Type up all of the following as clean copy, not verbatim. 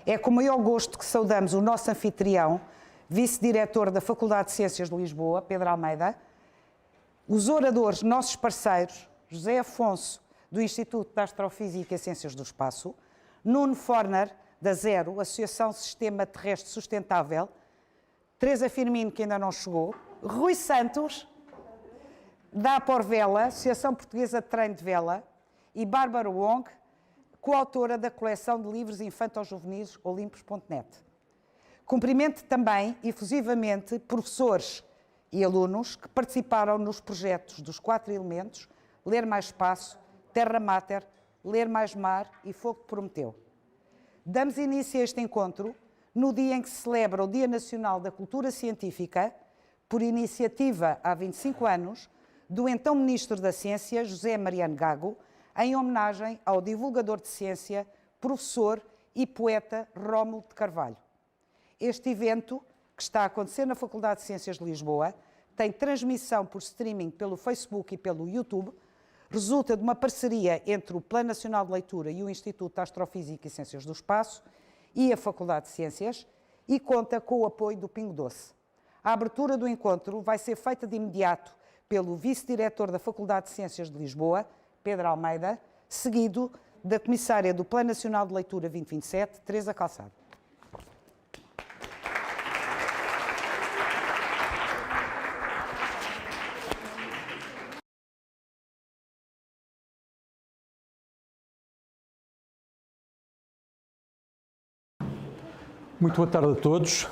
É com o maior gosto que saudamos o nosso anfitrião, vice-diretor da Faculdade de Ciências de Lisboa, Pedro Almeida, os oradores, nossos parceiros, José Afonso, do Instituto de Astrofísica e Ciências do Espaço, Nuno Forner, da Zero, Associação Sistema Terrestre Sustentável, Teresa Firmino, que ainda não chegou, Rui Santos, da Aporvela, Associação Portuguesa de Treino de Vela, e Bárbara Wong, coautora da coleção de livros infanto-juvenis Olympus.net. Cumprimento também, efusivamente, professores e alunos que participaram nos projetos dos 4 elementos, Ler Mais Espaço, Terra Mater, Ler Mais Mar e Fogo de Prometeu. Damos início a este encontro no dia em que se celebra o Dia Nacional da Cultura Científica, por iniciativa há 25 anos, do então Ministro da Ciência, José Mariano Gago, em homenagem ao divulgador de ciência, professor e poeta Rómulo de Carvalho. Este evento, que está a acontecer na Faculdade de Ciências de Lisboa, tem transmissão por streaming pelo Facebook e pelo YouTube, resulta de uma parceria entre o Plano Nacional de Leitura e o Instituto de Astrofísica e Ciências do Espaço e a Faculdade de Ciências e conta com o apoio do Pingo Doce. A abertura do encontro vai ser feita de imediato pelo vice-diretor da Faculdade de Ciências de Lisboa, Pedro Almeida, seguido da comissária do Plano Nacional de Leitura 2027, Teresa Calçado. Muito boa tarde a todos,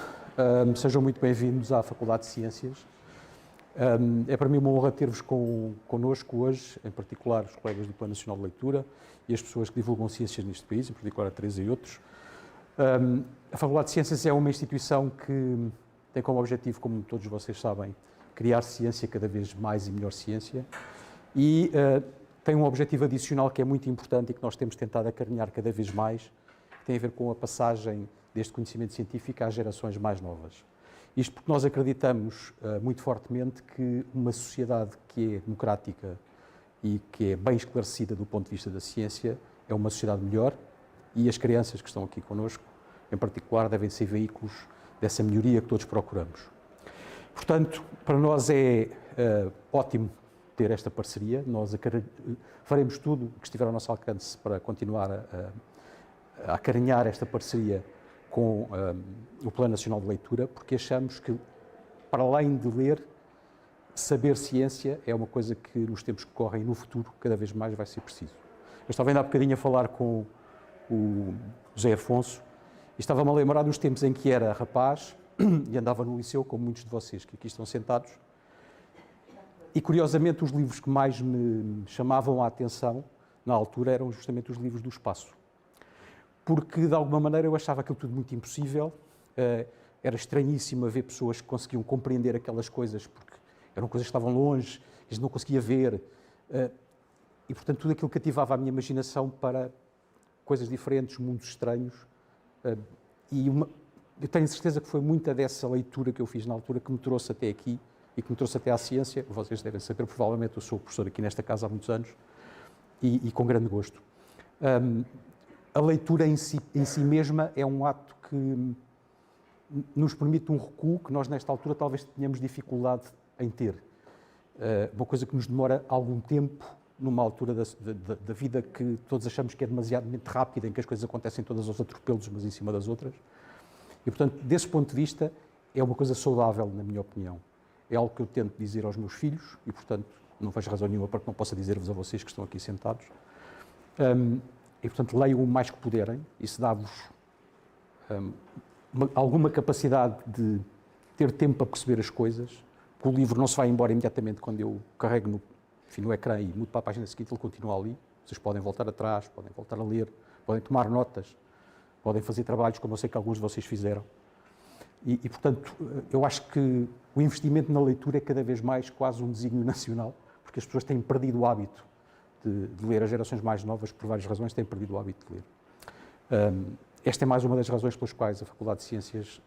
sejam muito bem-vindos à Faculdade de Ciências. É para mim uma honra ter-vos connosco hoje, em particular os colegas do Plano Nacional de Leitura e as pessoas que divulgam ciências neste país, em particular a Teresa e outros. A Faculdade de Ciências é uma instituição que tem como objetivo, como todos vocês sabem, criar ciência, cada vez mais e melhor ciência, e tem um objetivo adicional que é muito importante e que nós temos tentado acarinhar cada vez mais, que tem a ver com a passagem deste conhecimento científico às gerações mais novas. Isto porque nós acreditamos muito fortemente que uma sociedade que é democrática e que é bem esclarecida do ponto de vista da ciência é uma sociedade melhor, e as crianças que estão aqui connosco, em particular, devem ser veículos dessa melhoria que todos procuramos. Portanto, para nós é ótimo ter esta parceria. Nós faremos tudo o que estiver ao nosso alcance para continuar a acarinhar esta parceria com o Plano Nacional de Leitura, porque achamos que, para além de ler, saber ciência é uma coisa que, nos tempos que correm, no futuro, cada vez mais vai ser preciso. Eu estava ainda há bocadinho a falar com o José Afonso e estava-me a lembrar dos tempos em que era rapaz e andava no liceu, como muitos de vocês que aqui estão sentados, e, curiosamente, os livros que mais me chamavam a atenção, na altura, eram justamente os livros do espaço. Porque, de alguma maneira, eu achava aquilo tudo muito impossível, era estranhíssimo ver pessoas que conseguiam compreender aquelas coisas, porque eram coisas que estavam longe, que a gente não conseguia ver, e, portanto, tudo aquilo cativava a minha imaginação para coisas diferentes, mundos estranhos, e eu tenho certeza que foi muita dessa leitura que eu fiz na altura que me trouxe até aqui e que me trouxe até à ciência. Vocês devem saber, provavelmente, eu sou professor aqui nesta casa há muitos anos, e com grande gosto. A leitura em si mesma é um ato que nos permite um recuo que nós, nesta altura, talvez tenhamos dificuldade em ter. Uma coisa que nos demora algum tempo, numa altura da vida que todos achamos que é demasiadamente rápida, em que as coisas acontecem todas aos atropelos, mas em cima das outras. E, portanto, desse ponto de vista, é uma coisa saudável, na minha opinião. É algo que eu tento dizer aos meus filhos e, portanto, não vejo razão nenhuma para que não possa dizer-vos a vocês que estão aqui sentados. E, portanto, leiam o mais que puderem. Isso dá-vos alguma capacidade de ter tempo para perceber as coisas, que o livro não se vai embora imediatamente quando eu carrego no ecrã e mudo para a página seguinte, ele continua ali. Vocês podem voltar atrás, podem voltar a ler, podem tomar notas, podem fazer trabalhos, como eu sei que alguns de vocês fizeram. E, portanto, eu acho que o investimento na leitura é cada vez mais quase um desígnio nacional, porque as pessoas têm perdido o hábito de ler. As gerações mais novas, por várias razões, têm perdido o hábito de ler. Esta é mais uma das razões pelas quais a Faculdade de Ciências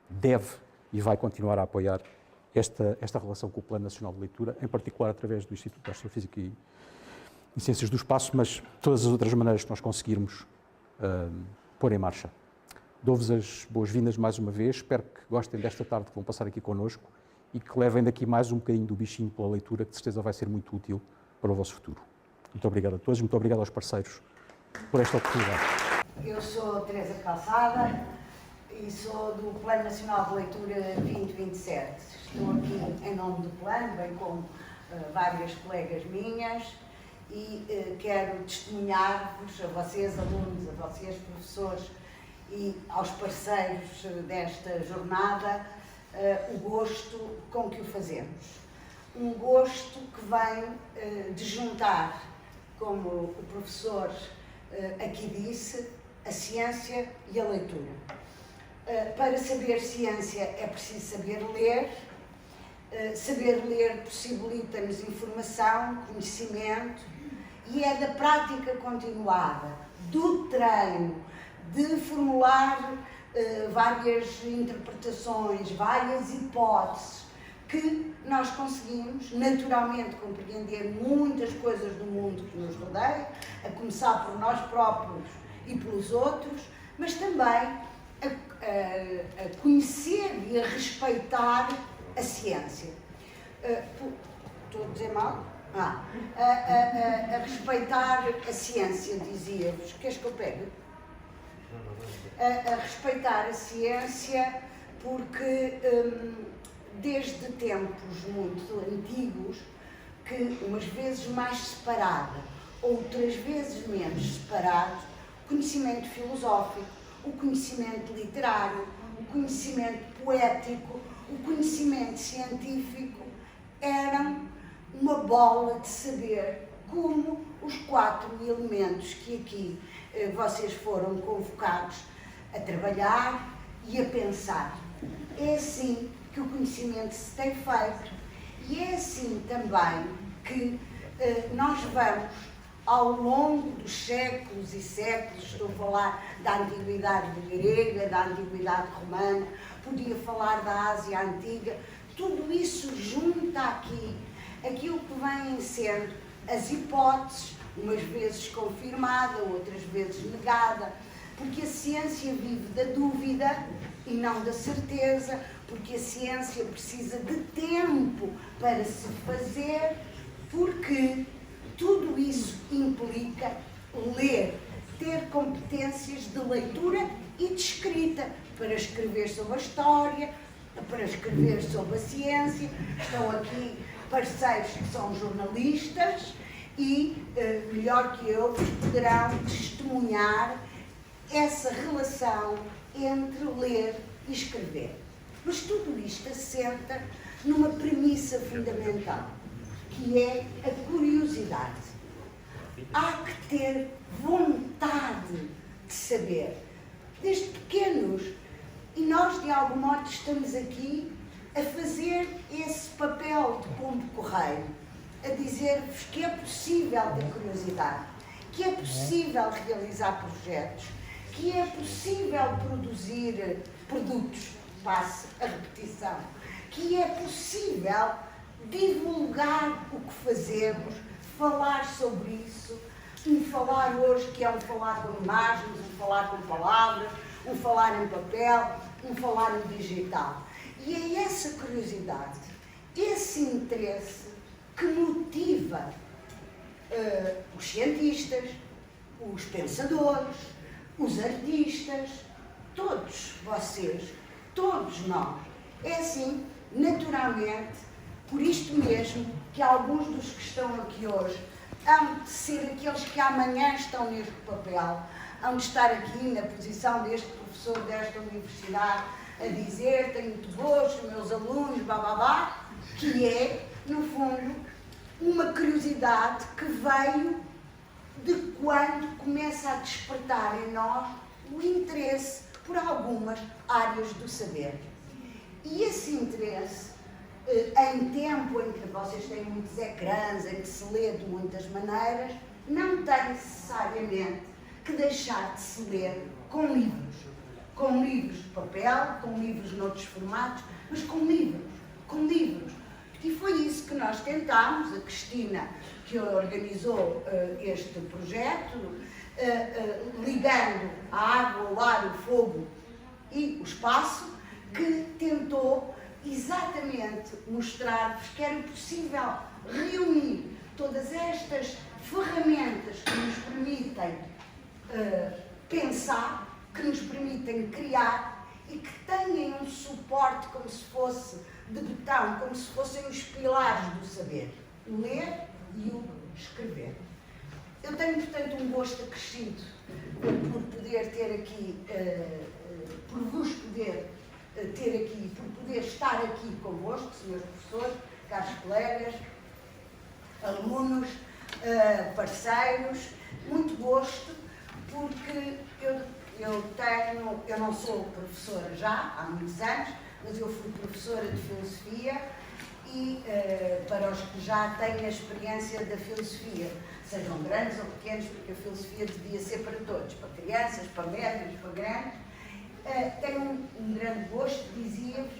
deve e vai continuar a apoiar esta relação com o Plano Nacional de Leitura, em particular através do Instituto de Astrofísica e Ciências do Espaço, mas todas as outras maneiras que nós conseguirmos pôr em marcha. Dou-vos as boas-vindas mais uma vez, espero que gostem desta tarde que vão passar aqui connosco e que levem daqui mais um bocadinho do bichinho pela leitura, que de certeza vai ser muito útil para o vosso futuro. Muito obrigado a todos, muito obrigado aos parceiros por esta oportunidade. Eu sou Teresa Calçada e sou do Plano Nacional de Leitura 2027. Estou aqui em nome do Plano, bem como várias colegas minhas, e quero testemunhar-vos, a vocês alunos, a vocês professores e aos parceiros desta jornada, o gosto com que o fazemos. Um gosto que vem de juntar, como o professor aqui disse, a ciência e a leitura. Para saber ciência é preciso saber ler. Saber ler possibilita-nos informação, conhecimento, e é da prática continuada, do treino, de formular várias interpretações, várias hipóteses, que nós conseguimos naturalmente compreender muitas coisas do mundo que nos rodeia, a começar por nós próprios e pelos outros, mas também a conhecer e a respeitar a ciência. Estou a dizer mal? A respeitar a ciência, dizia-vos. Queres que eu pegue? A respeitar a ciência porque desde tempos muito antigos, que umas vezes mais separado, outras vezes menos separado, o conhecimento filosófico, o conhecimento literário, o conhecimento poético, o conhecimento científico eram uma bola de saber, como os 4 elementos que aqui vocês foram convocados a trabalhar e a pensar. É assim que o conhecimento se tem feito e é assim também que nós vamos, ao longo dos séculos e séculos, estou a falar da antiguidade grega, da antiguidade romana, podia falar da Ásia Antiga, tudo isso junta aqui aquilo que vêm sendo as hipóteses, umas vezes confirmada, outras vezes negada, porque a ciência vive da dúvida e não da certeza, porque a ciência precisa de tempo para se fazer, porque tudo isso implica ler, ter competências de leitura e de escrita, para escrever sobre a história, para escrever sobre a ciência. Estão aqui parceiros que são jornalistas e, melhor que eu, poderão testemunhar essa relação entre ler e escrever. Mas tudo isto assenta numa premissa fundamental, que é a curiosidade. Há que ter vontade de saber, desde pequenos, e nós, de algum modo, estamos aqui a fazer esse papel de pombo-correio, a dizer-vos que é possível ter curiosidade, que é possível realizar projetos, que é possível produzir produtos, passe a repetição, que é possível divulgar o que fazemos, falar sobre isso, um falar hoje que é um falar com imagens, um falar com palavras, um falar em papel, um falar em digital. E é essa curiosidade, esse interesse que motiva os cientistas, os pensadores, os artistas, todos vocês, todos nós. É assim, naturalmente, por isto mesmo, que alguns dos que estão aqui hoje hão de ser aqueles que amanhã estão neste papel, hão de estar aqui na posição deste professor desta universidade a dizer: tenho muito gosto, meus alunos, bababá, que é, no fundo, uma curiosidade que veio de quando começa a despertar em nós o interesse por algumas áreas do saber. E esse interesse, em tempo em que vocês têm muitos ecrãs, em que se lê de muitas maneiras, não tem necessariamente que deixar de se ler com livros de papel, com livros noutros formatos, mas com livros. E foi isso que nós tentámos, a Cristina, que organizou este projeto, ligando a água, o ar, o fogo e o espaço, que tentou exatamente mostrar-vos que era possível reunir todas estas ferramentas que nos permitem pensar, que nos permitem criar e que têm um suporte como se fosse de betão, como se fossem os pilares do saber, o ler e o escrever. Eu tenho, portanto, um gosto acrescido por poder ter aqui, por vos poder ter aqui, por poder estar aqui convosco, senhores professores, caros colegas, alunos, parceiros, muito gosto, porque eu não sou professora já há muitos anos, mas eu fui professora de filosofia e para os que já têm a experiência da filosofia, sejam grandes ou pequenos, porque a filosofia devia ser para todos, para crianças, para médios, para grandes, tenho um grande gosto, dizia-vos,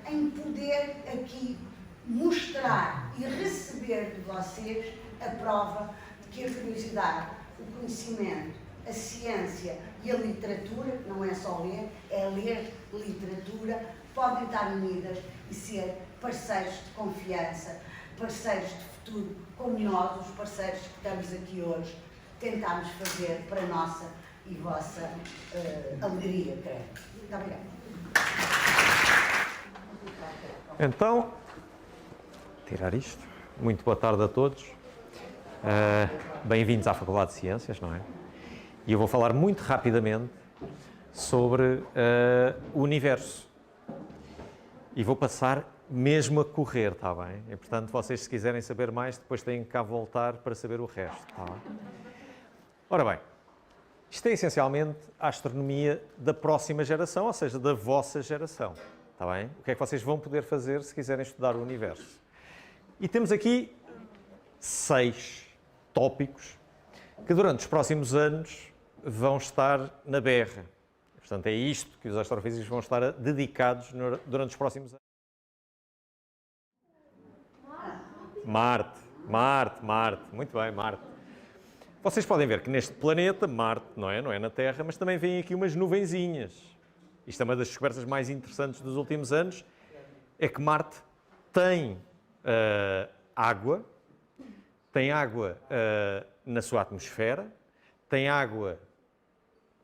em poder aqui mostrar e receber de vocês a prova de que a curiosidade, o conhecimento, a ciência e a literatura, que não é só ler, é ler literatura, podem estar unidas e ser parceiros de confiança, parceiros de futuro, como nós, os parceiros que estamos aqui hoje, tentamos fazer para a nossa e vossa alegria, creio. Muito obrigada. Então, tirar isto. Muito boa tarde a todos. Bem-vindos à Faculdade de Ciências, não é? E eu vou falar muito rapidamente sobre o universo. E vou passar mesmo a correr, está bem? E, portanto, vocês, se quiserem saber mais, depois têm que cá voltar para saber o resto, está bem? Ora bem, isto é essencialmente a astronomia da próxima geração, ou seja, da vossa geração, está bem? O que é que vocês vão poder fazer se quiserem estudar o universo? E temos aqui 6 tópicos que durante os próximos anos vão estar na berra. Portanto, é isto que os astrofísicos vão estar dedicados durante os próximos anos. Marte. Muito bem, Marte. Vocês podem ver que neste planeta, Marte, não é na Terra, mas também vêm aqui umas nuvenzinhas. Isto é uma das descobertas mais interessantes dos últimos anos, é que Marte tem água, na sua atmosfera, tem água,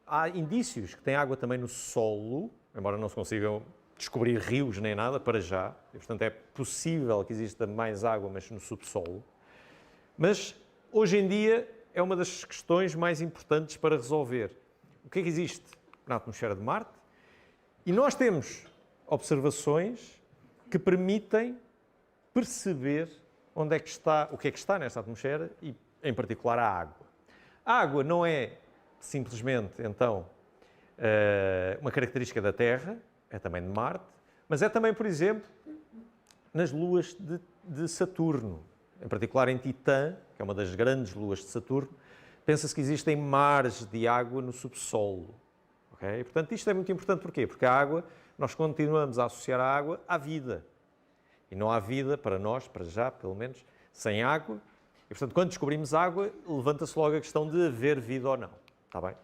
há indícios que tem água também no solo, embora não se consigam descobrir rios nem nada para já, e, portanto é possível que exista mais água, mas no subsolo. Mas hoje em dia é uma das questões mais importantes para resolver. O que é que existe na atmosfera de Marte? E nós temos observações que permitem perceber onde é que está, o que é que está nesta atmosfera e, em particular, a água. A água não é simplesmente, então, uma característica da Terra, é também de Marte, mas é também, por exemplo, nas luas de Saturno, em particular em Titã, que é uma das grandes luas de Saturno, pensa-se que existem mares de água no subsolo. Okay? E, portanto, isto é muito importante. Porquê? Porque a água, nós continuamos a associar a água à vida. E não há vida para nós, para já, pelo menos, sem água. E, portanto, quando descobrimos água, levanta-se logo a questão de haver vida ou não. Está bem?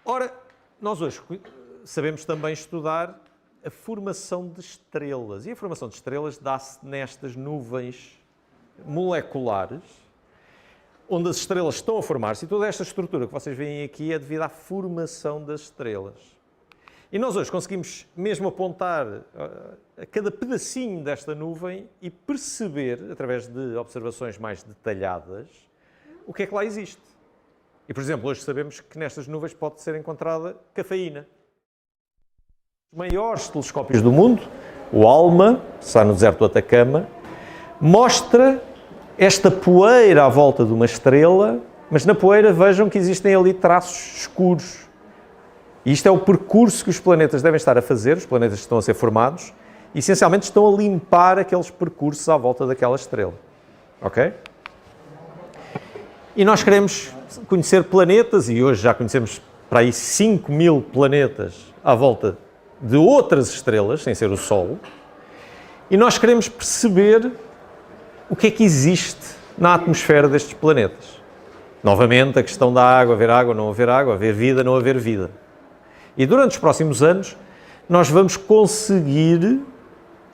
Ora, nós hoje sabemos também estudar a formação de estrelas. E a formação de estrelas dá-se nestas nuvens moleculares, onde as estrelas estão a formar-se. E toda esta estrutura que vocês veem aqui é devido à formação das estrelas. E nós hoje conseguimos mesmo apontar a cada pedacinho desta nuvem e perceber, através de observações mais detalhadas, o que é que lá existe. E, por exemplo, hoje sabemos que nestas nuvens pode ser encontrada cafeína. Os maiores telescópios do mundo, o ALMA, que está no deserto do Atacama, mostra esta poeira à volta de uma estrela, mas na poeira vejam que existem ali traços escuros. E isto é o percurso que os planetas devem estar a fazer, os planetas que estão a ser formados, e essencialmente estão a limpar aqueles percursos à volta daquela estrela. Ok? E nós queremos conhecer planetas, e hoje já conhecemos para aí 5.000 planetas à volta de outras estrelas, sem ser o Sol, e nós queremos perceber o que é que existe na atmosfera destes planetas. Novamente, a questão da água, haver não haver vida. E, E durante os próximos anos, nós vamos conseguir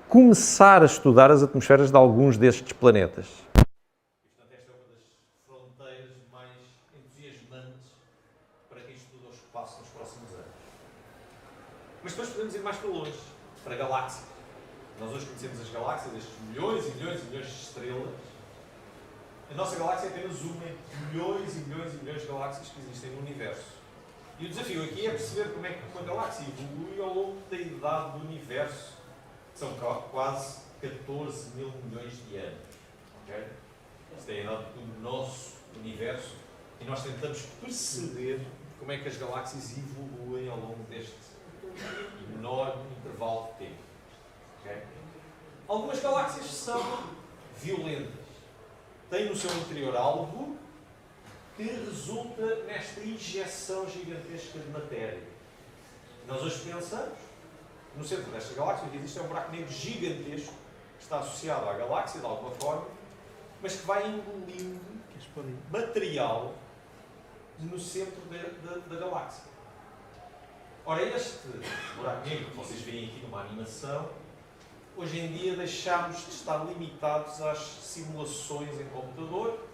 começar a estudar as atmosferas de alguns destes planetas. Portanto, esta é uma das fronteiras mais entusiasmantes para quem estuda o espaço nos próximos anos. Mas depois podemos ir mais para longe, para galáxias. Nós hoje conhecemos as galáxias, estes milhões e milhões e milhões de estrelas. A nossa galáxia é apenas uma entre milhões e milhões e milhões de galáxias que existem no universo. E o desafio aqui é perceber como é que uma galáxia evolui ao longo da idade do universo, que são quase 14 mil milhões de anos. Okay? Esta é a idade do nosso universo e nós tentamos perceber como é que as galáxias evoluem ao longo deste enorme intervalo de tempo. Okay? Algumas galáxias são violentas. Têm no seu interior algo que resulta nesta injeção gigantesca de matéria. Nós hoje pensamos, no centro desta galáxia, que existe um buraco negro gigantesco que está associado à galáxia, de alguma forma, mas que vai engolindo material no centro da galáxia. Ora, este buraco negro que vocês veem aqui numa animação, hoje em dia deixámos de estar limitados às simulações em computador,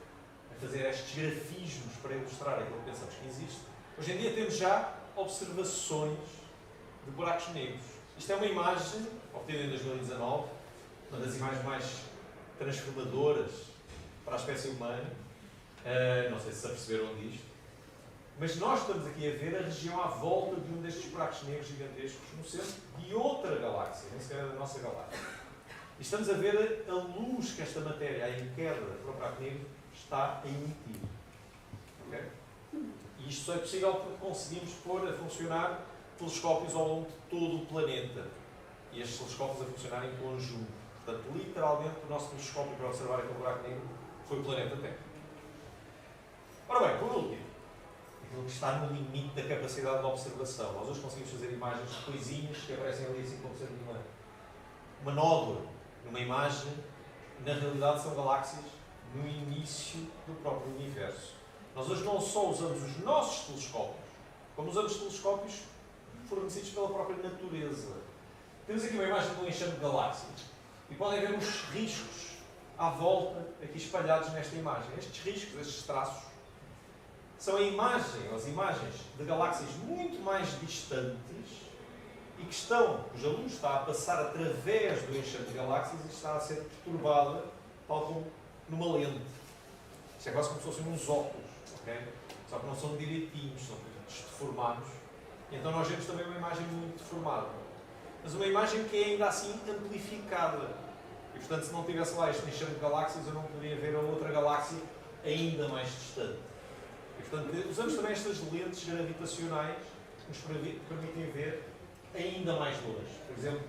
a fazer estes grafismos para ilustrar aquilo que pensamos que existe. Hoje em dia temos já observações de buracos negros. Isto é uma imagem obtida em 2019, uma das imagens mais transformadoras para a espécie humana. Não sei se aperceberam disto. Mas nós estamos aqui a ver a região à volta de um destes buracos negros gigantescos no centro de outra galáxia, nem sequer da nossa galáxia. E estamos a ver a luz que esta matéria, em queda para o buraco negro, está a emitir. Okay? E isto só é possível porque conseguimos pôr a funcionar telescópios ao longo de todo o planeta. E estes telescópios a funcionar em conjunto. Portanto, literalmente, o nosso telescópio para observar aquele buraco negro foi o planeta Terra. Ora bem, por último, aquilo que está no limite da capacidade de observação. Nós hoje conseguimos fazer imagens de coisinhas que aparecem ali assim como sendo uma nódoa numa imagem. Na realidade são galáxias no início do próprio universo. Nós hoje não só usamos os nossos telescópios, como usamos telescópios fornecidos pela própria natureza. Temos aqui uma imagem de um enxame de galáxias e podem ver os riscos à volta aqui espalhados nesta imagem. Estes riscos, estes traços, são as imagens de galáxias muito mais distantes e cuja luz está a passar através do enxame de galáxias e está a ser perturbada, tal como numa lente. Isto é quase como se fossem uns óculos, okay? Só que não são direitinhos, são deformados. E então nós vemos também uma imagem muito deformada. Mas uma imagem que é ainda assim amplificada. E portanto, se não tivesse lá este enxame de galáxias, eu não poderia ver a outra galáxia ainda mais distante. E, portanto, usamos também estas lentes gravitacionais que nos permitem ver ainda mais longe. Por exemplo,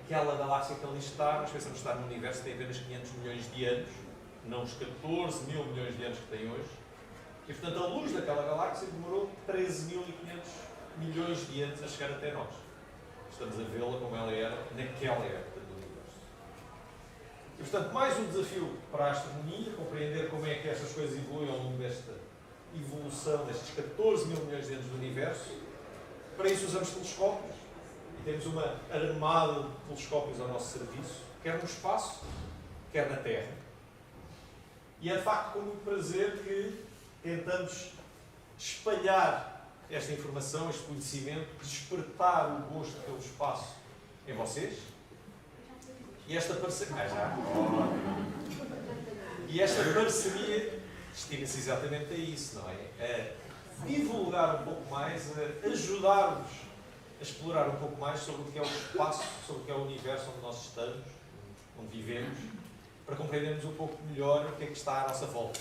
aquela galáxia que ali está, nós pensamos que está no universo, tem apenas 500 milhões de anos, não os 14 mil milhões de anos que tem hoje. E, portanto, a luz daquela galáxia demorou 13.500 milhões de anos a chegar até nós. Estamos a vê-la como ela era naquela época do universo. E, portanto, mais um desafio para a astronomia, compreender como é que estas coisas evoluem ao longo desta evolução destes 14 mil milhões de anos do universo. Para isso usamos telescópios e temos uma armada de telescópios ao nosso serviço, quer no espaço, quer na Terra. E é de facto com muito prazer que tentamos espalhar esta informação, este conhecimento, despertar o gosto pelo espaço em vocês. E esta parceria... E esta parceria destina-se exatamente a isso, não é? A divulgar um pouco mais, a ajudar-vos a explorar um pouco mais sobre o que é o espaço, sobre o que é o universo onde nós estamos, onde vivemos, para compreendermos um pouco melhor o que é que está à nossa volta.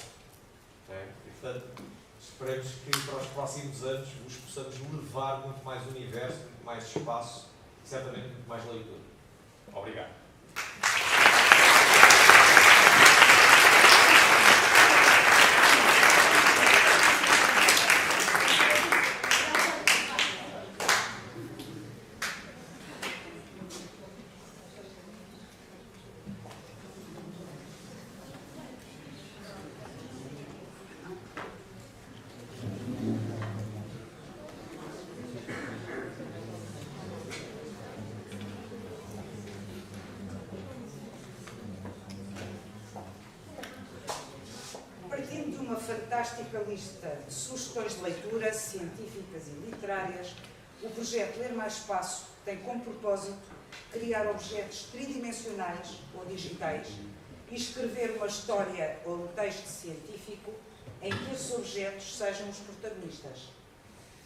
É? E, portanto, esperemos que para os próximos anos vos possamos levar muito mais universo, muito mais espaço e certamente muito mais leitura. Obrigado. fantástica lista de sugestões de leitura científicas e literárias, o projeto Ler Mais Espaço tem como propósito criar objetos tridimensionais ou digitais e escrever uma história ou um texto científico em que esses objetos sejam os protagonistas.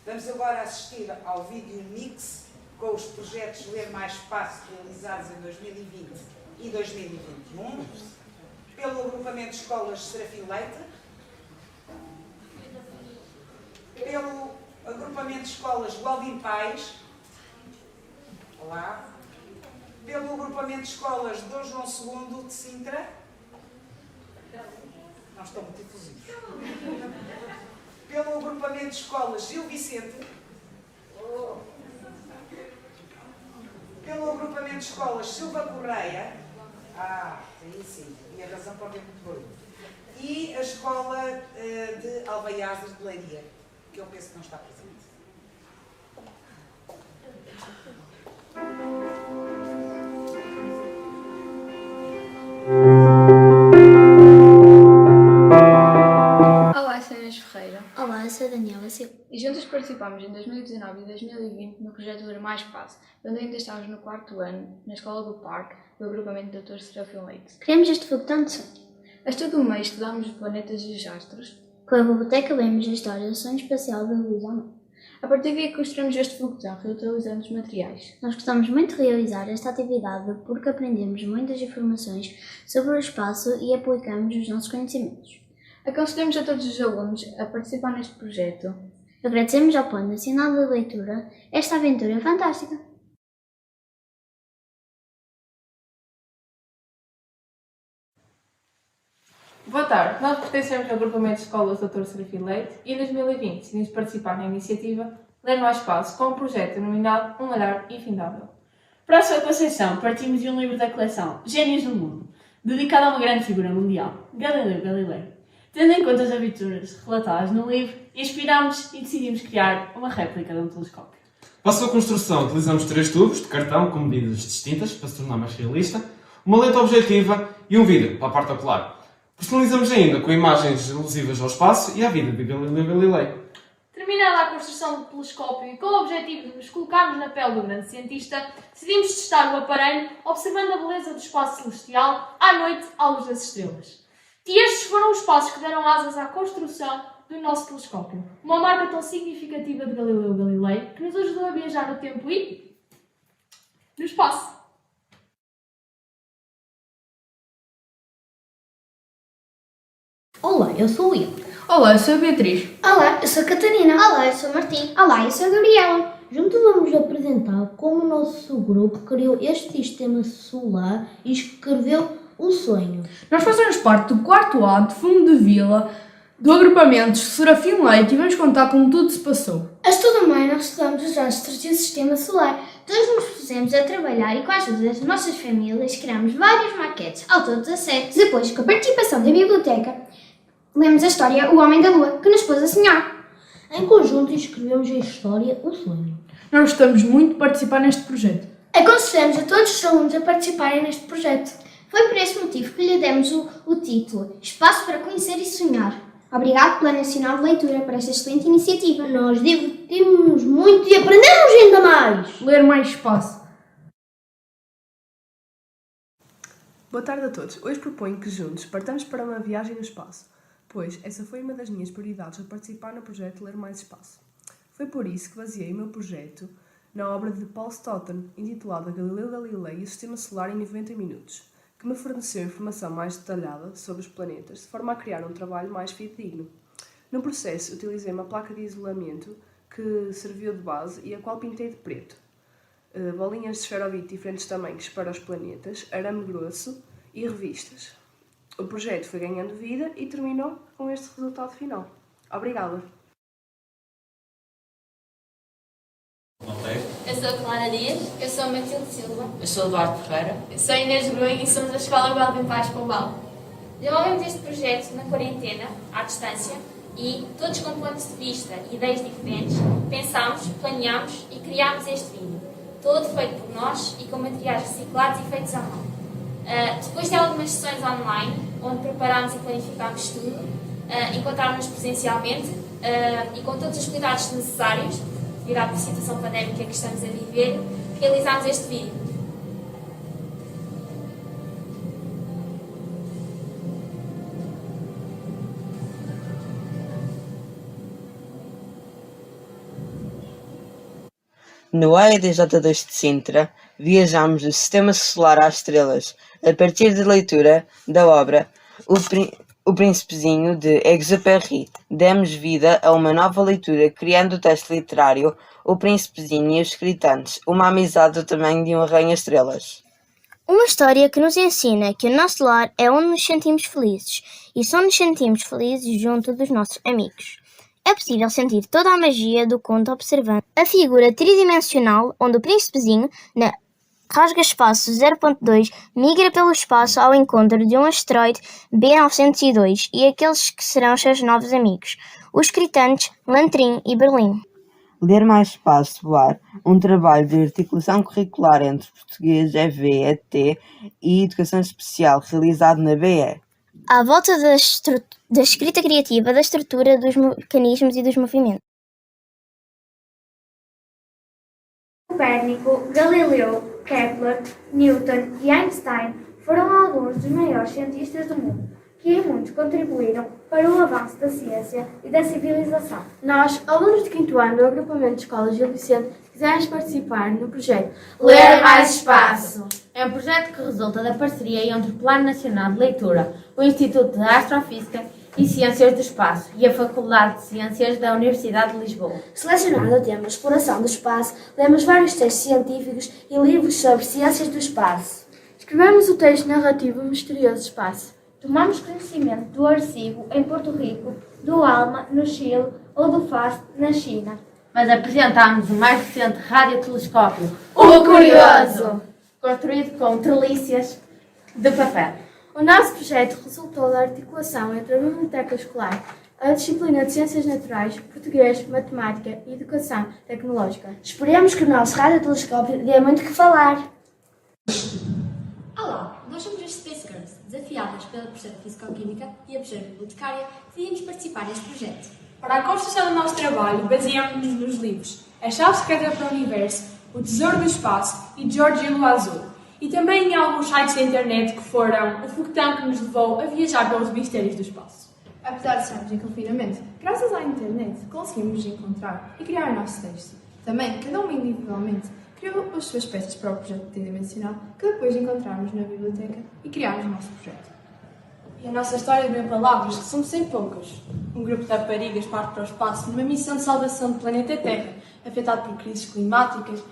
Vamos agora assistir ao vídeo mix com os projetos Ler Mais Espaço realizados em 2020 e 2021 pelo agrupamento de escolas Serafim Leite, pelo agrupamento de escolas Gualdim Pais, olá, pelo agrupamento de escolas Dom João II de Sintra, não estão muito efusivos, pelo agrupamento de escolas Gil Vicente, pelo agrupamento de escolas Silva Correia, aí sim, e a razão para ver muito barulho, e a escola de Alvaiazes de Leiria, que eu penso que não está presente. Olá, sou Inês Ferreira Olá, eu sou a Daniela Silva. e juntas participámos em 2019 e 2020 no projeto Ler Mais Espaço, onde ainda estávamos no 4º ano, na Escola do Parque, do agrupamento Dr. Serafim Leite. Criamos este foguetão de sonho. A todo o mês estudámos os planetas e os astros. Com a biblioteca lemos a história do sonho espacial da Luísa Amado. A partir daí construímos este foguetão, reutilizando os materiais. Nós gostamos muito de realizar esta atividade porque aprendemos muitas informações sobre o espaço e aplicamos os nossos conhecimentos. Aconselhamos a todos os alunos a participar neste projeto. Agradecemos ao Plano Nacional de Leitura esta aventura fantástica. Boa tarde, nós pertencemos ao agrupamento de escolas Dr. Serafim Leite e em 2020 decidimos participar na iniciativa Ler Mais Espaço com um projeto denominado Um Olhar Infindável. Para a sua concepção, partimos de um livro da coleção Gênios do Mundo, dedicado a uma grande figura mundial, Galileu Galilei. Tendo em conta as aventuras relatadas no livro, inspirámos e decidimos criar uma réplica de um telescópio. Para a sua construção, utilizamos 3 tubos de cartão com medidas distintas para se tornar mais realista, uma lente objetiva e um vidro para a parte ocular. Personalizamos ainda com imagens alusivas ao espaço e à vida de Galileu Galilei. Terminada a construção do telescópio e com o objetivo de nos colocarmos na pele do grande cientista, decidimos testar o aparelho observando a beleza do espaço celestial à noite à luz das estrelas. E estes foram os passos que deram asas à construção do nosso telescópio. Uma marca tão significativa de Galileu Galilei que nos ajudou a viajar no tempo e no espaço. Olá, eu sou o Will. Olá, eu sou a Beatriz. Olá, eu sou a Catarina. Olá, eu sou o Martim. Olá, eu sou a Gabriela. Juntos vamos apresentar como o nosso grupo criou este sistema solar e escreveu o sonho. Nós fazemos parte do 4º ano de Fundo de Vila do agrupamento Serafim Leite e vamos contar como tudo se passou. A estudo meio nós estudamos os astros e o sistema solar. Todos nos pusemos a trabalhar e com a ajuda das nossas famílias criamos várias maquetes, ao todo 17. Depois, com a participação da biblioteca, lemos a história O Homem da Lua, que nos pôs a sonhar. Em conjunto escrevemos a história O Sonho. Nós gostamos muito de participar neste projeto. Aconselhamos a todos os alunos a participarem neste projeto. Foi por esse motivo que lhe demos o título Espaço para Conhecer e Sonhar. Obrigado, Plano Nacional de Leitura, por esta excelente iniciativa. Nós divertimos muito e aprendemos ainda mais. Ler Mais Espaço. Boa tarde a todos. Hoje proponho que juntos partamos para uma viagem no espaço, pois essa foi uma das minhas prioridades ao participar no projeto Ler Mais Espaço. Foi por isso que baseei o meu projeto na obra de Paul Stoddard, intitulada Galileu Galilei e o Sistema Solar em 90 minutos, que me forneceu informação mais detalhada sobre os planetas, de forma a criar um trabalho mais fidedigno. No processo, utilizei uma placa de isolamento que serviu de base e a qual pintei de preto. Bolinhas de esferovite de diferentes tamanhos para os planetas, arame grosso e revistas. O projeto foi ganhando vida e terminou com este resultado final. Obrigada! Eu sou a Clara Dias. Eu sou a Matilde Silva. Eu sou o Eduardo Ferreira. Eu sou a Inês Grunho e somos da Escola Gualdim Pais Pombal. Desenvolvemos este projeto na quarentena, à distância, e todos com pontos de vista e ideias diferentes, pensámos, planeámos e criámos este vídeo. Todo feito por nós e com materiais reciclados e feitos à mão. Depois de algumas sessões online, onde preparámos e planificámos tudo, encontrarmos-nos presencialmente e com todos os cuidados necessários, devido à situação pandémica que estamos a viver, realizámos este vídeo. No AEDJ2 de Sintra, viajamos do Sistema Solar às Estrelas, a partir da leitura da obra O Príncipezinho, de Exupéry. Demos vida a uma nova leitura, criando o texto literário O Príncipezinho e os Gritantes, uma amizade do tamanho de um arranha-estrelas. Uma história que nos ensina que o nosso lar é onde nos sentimos felizes, e só nos sentimos felizes junto dos nossos amigos. É possível sentir toda a magia do conto observando a figura tridimensional onde o príncipezinho, na rasga-espaço 0.2, migra pelo espaço ao encontro de um asteroide B902 e aqueles que serão seus novos amigos, os Gritantes, Lantrim e Berlim. Ler Mais Espaço Voar, um trabalho de articulação curricular entre português, EV, ET e educação especial realizado na BE. À volta da escrita criativa, da estrutura, dos mecanismos e dos movimentos. Copérnico, Galileu, Kepler, Newton e Einstein foram alguns dos maiores cientistas do mundo, que em muitos contribuíram para o avanço da ciência e da civilização. Nós, alunos de 5º ano do agrupamento de escolas Gil Vicente, quisemos participar no projeto Ler Mais Espaço. É um projeto que resulta da parceria entre o Plano Nacional de Leitura, o Instituto de Astrofísica e Ciências do Espaço e a Faculdade de Ciências da Universidade de Lisboa. Selecionado o tema Exploração do Espaço, lemos vários textos científicos e livros sobre ciências do espaço. Escrevemos o texto narrativo Misterioso Espaço. Tomamos conhecimento do Arcibo em Porto Rico, do ALMA no Chile ou do FAST na China. Mas apresentámos o mais recente radiotelescópio, O Curioso, construído com trelícias de papel. O nosso projeto resultou da articulação entre a biblioteca escolar, a disciplina de Ciências Naturais, Português, Matemática e Educação Tecnológica. Esperemos que o nosso radiotelescópio dê muito que falar. Olá, nós somos as Space Girls, desafiadas pela professora de Fisicoquímica e a professora bibliotecária, decidimos participar neste projeto. Para a construção do nosso trabalho, baseamos-nos nos livros A Chave Secreta para o Universo, O Tesouro do Espaço e George e o Azul. E também em alguns sites da internet que foram o foguetão que nos levou a viajar pelos mistérios do espaço. Apesar de estarmos em confinamento, graças à internet conseguimos nos encontrar e criar o nosso texto. Também, cada um individualmente, criou as suas peças para o projeto tridimensional que depois encontramos na biblioteca e criámos o nosso projeto. E a nossa história de palavras resume-se em poucas. Um grupo de raparigas parte para o espaço numa missão de salvação do planeta Terra, afetado por crises climáticas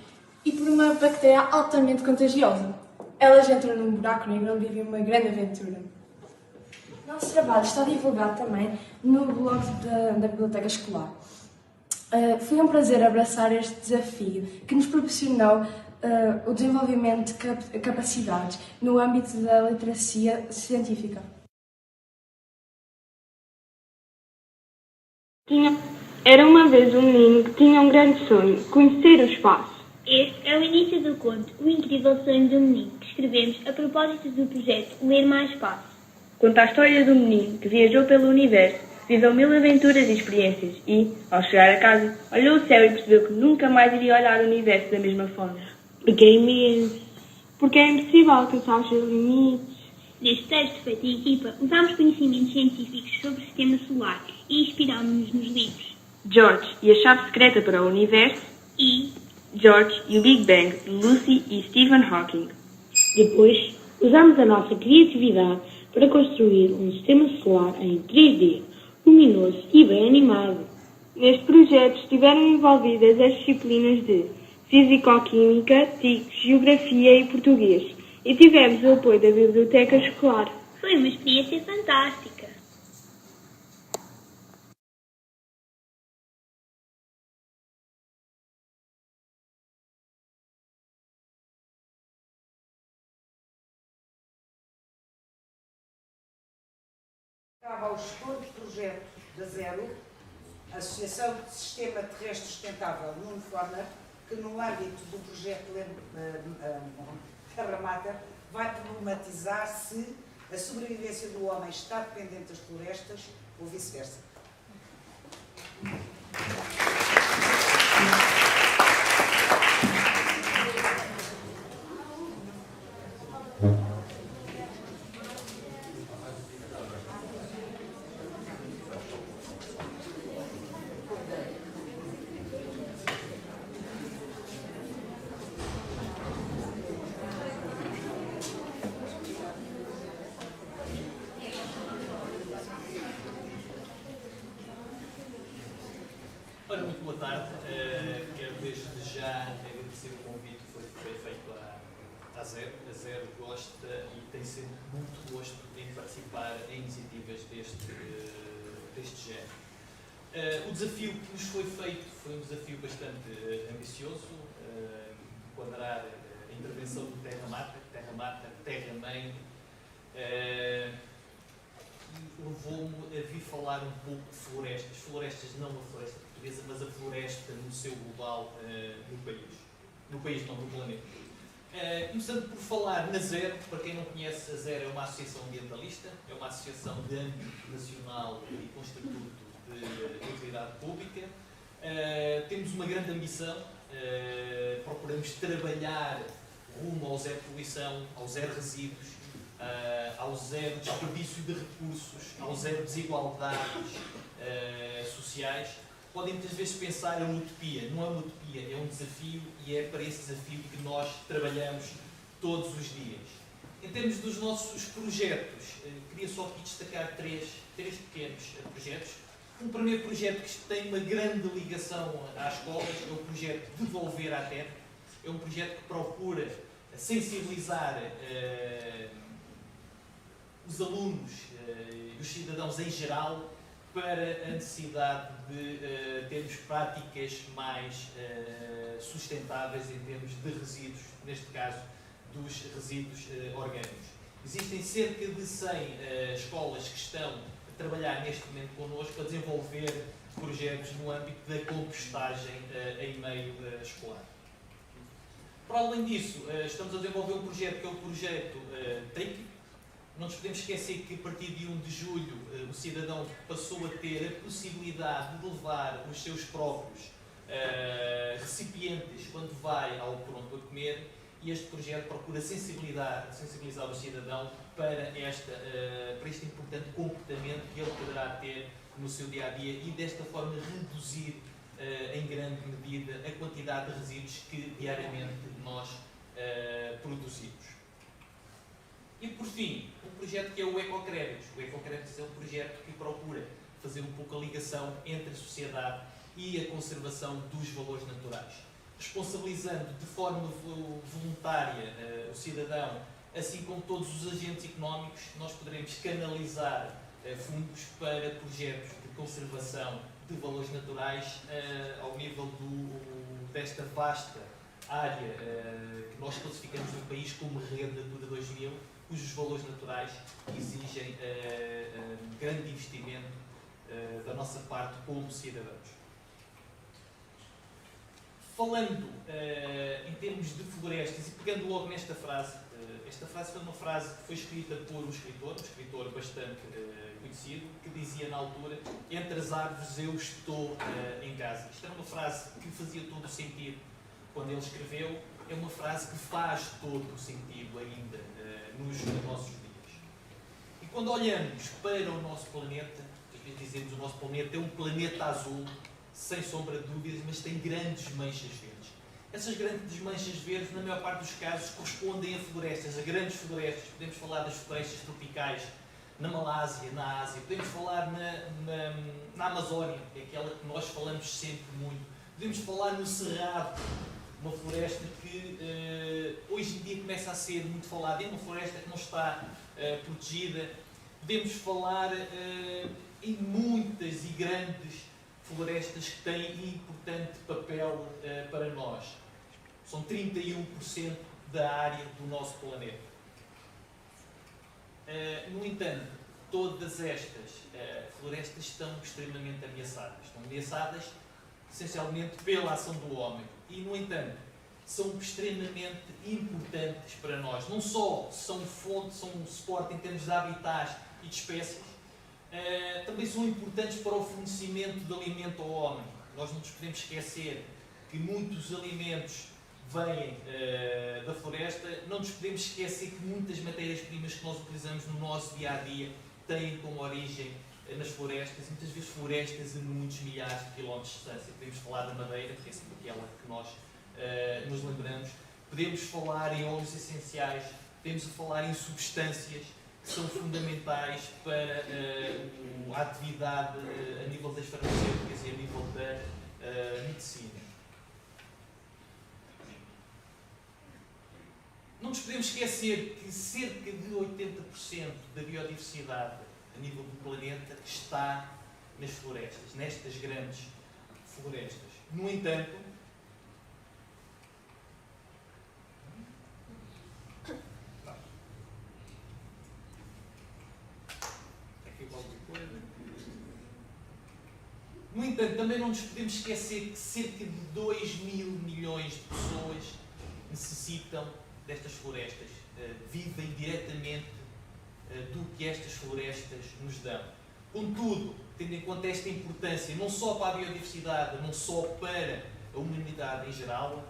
e por uma bactéria altamente contagiosa. Elas entram num buraco negro onde vivem uma grande aventura. Nosso trabalho está divulgado também no blog da Biblioteca Escolar. Foi um prazer abraçar este desafio que nos proporcionou o desenvolvimento de capacidades no âmbito da literacia científica. Era uma vez um menino que tinha um grande sonho, conhecer o espaço. Este é o início do conto O Incrível Sonho do Menino, que escrevemos a propósito do projeto Ler Mais Espaço. Conta a história do menino que viajou pelo universo, viveu 1000 aventuras e experiências e, ao chegar a casa, olhou o céu e percebeu que nunca mais iria olhar o universo da mesma forma. Fiquei imenso, porque é impossível alcançar os seus limites. Neste texto feito em equipa, usámos conhecimentos científicos sobre o sistema solar e inspirámos-nos nos livros George e a Chave Secreta para o Universo e George e o Big Bang, de Lucy e Stephen Hawking. Depois, usamos a nossa criatividade para construir um sistema solar em 3D, luminoso e bem animado. Neste projeto estiveram envolvidas as disciplinas de Fisicoquímica, TIC, Geografia e Português e tivemos o apoio da Biblioteca Escolar. Foi uma experiência fantástica. Estava ao gestor do projeto da Zero, a Associação de Sistema Terrestre Sustentável Nuno Forner, que no âmbito do projeto Terra Mata vai problematizar se a sobrevivência do homem está dependente das florestas ou vice-versa. Ora, muito boa tarde. Quero desde já agradecer o convite que foi feito à Zero. A Zero gosta e tem sempre muito gosto em participar em iniciativas deste género. O desafio que nos foi feito foi um desafio bastante ambicioso, enquadrar a intervenção do Terra-Mata, Terra-Mãe, levou-me a vir falar um pouco de florestas. Florestas, não a floresta portuguesa, mas a floresta no seu global no país não, no planeta. Começando por falar na Zero. Para quem não conhece, a Zero é uma associação ambientalista, é uma associação de âmbito nacional e com estatuto de utilidade pública. Temos uma grande ambição, procuramos trabalhar rumo ao zero poluição, ao zero resíduos, ao zero desperdício de recursos, ao zero desigualdades sociais. Podem muitas vezes pensar em uma utopia. Não é uma utopia, é um desafio, e é para esse desafio que nós trabalhamos todos os dias. Em termos dos nossos projetos, queria só aqui destacar três pequenos projetos. Um primeiro projeto que tem uma grande ligação às escolas é o projeto Devolver à Terra. É um projeto que procura sensibilizar os alunos e os cidadãos em geral para a necessidade de termos práticas mais sustentáveis em termos de resíduos, neste caso dos resíduos orgânicos. Existem cerca de 100 escolas que estão a trabalhar neste momento connosco a desenvolver projetos no âmbito da compostagem em meio escolar. Para além disso, estamos a desenvolver um projeto que é o projeto TRIC. Não nos podemos esquecer que a partir de 1 de julho o cidadão passou a ter a possibilidade de levar os seus próprios recipientes quando vai ao pronto a comer, e este projeto procura sensibilizar o cidadão para este importante comportamento que ele poderá ter no seu dia-a-dia e desta forma reduzir em grande medida a quantidade de resíduos que diariamente nós produzimos. E por fim, um projeto que é o Ecocréditos. O Ecocréditos é um projeto que procura fazer um pouco a ligação entre a sociedade e a conservação dos valores naturais, responsabilizando de forma voluntária o cidadão, assim como todos os agentes económicos. Nós poderemos canalizar fundos para projetos de conservação de valores naturais ao nível desta vasta área que nós classificamos no país como Rede Natura 2000, cujos valores naturais exigem grande investimento da nossa parte como cidadãos. Falando em termos de florestas, e pegando logo nesta frase, esta frase foi uma frase que foi escrita por um escritor bastante conhecido, que dizia na altura: entre as árvores eu estou em casa. Isto era uma frase que fazia todo o sentido quando ele escreveu, é uma frase que faz todo o sentido ainda nos nossos dias. E quando olhamos para o nosso planeta, às vezes dizemos que o nosso planeta é um planeta azul, sem sombra de dúvidas, mas tem grandes manchas verdes. Essas grandes manchas verdes, na maior parte dos casos, correspondem a florestas, a grandes florestas. Podemos falar das florestas tropicais na Malásia, na Ásia, podemos falar na Amazónia, que é aquela que nós falamos sempre muito. Podemos falar no Cerrado, uma floresta que hoje em dia começa a ser muito falada, é uma floresta que não está protegida. Podemos falar em muitas e grandes florestas que têm importante papel para nós. São 31% da área do nosso planeta. No entanto, todas estas florestas estão extremamente ameaçadas. Estão ameaçadas essencialmente pela ação do homem. E, no entanto, são extremamente importantes para nós. Não só são fonte, são um suporte em termos de habitats e de espécies, também são importantes para o fornecimento de alimento ao homem. Nós não nos podemos esquecer que muitos alimentos vêm da floresta, não nos podemos esquecer que muitas matérias-primas que nós utilizamos no nosso dia-a-dia têm como origem nas florestas, muitas vezes florestas a muitos milhares de quilómetros de distância. Podemos falar da madeira, que é sempre aquela que nós nos lembramos. Podemos falar em óleos essenciais, podemos falar em substâncias que são fundamentais para a atividade a nível das farmacêuticas e a nível da medicina. Não nos podemos esquecer que cerca de 80% da biodiversidade a nível do planeta está nas florestas, nestas grandes florestas. No entanto, também não nos podemos esquecer que cerca de 2 mil milhões de pessoas necessitam destas florestas, vivem diretamente do que estas florestas nos dão. Contudo, tendo em conta esta importância, não só para a biodiversidade, não só para a humanidade em geral,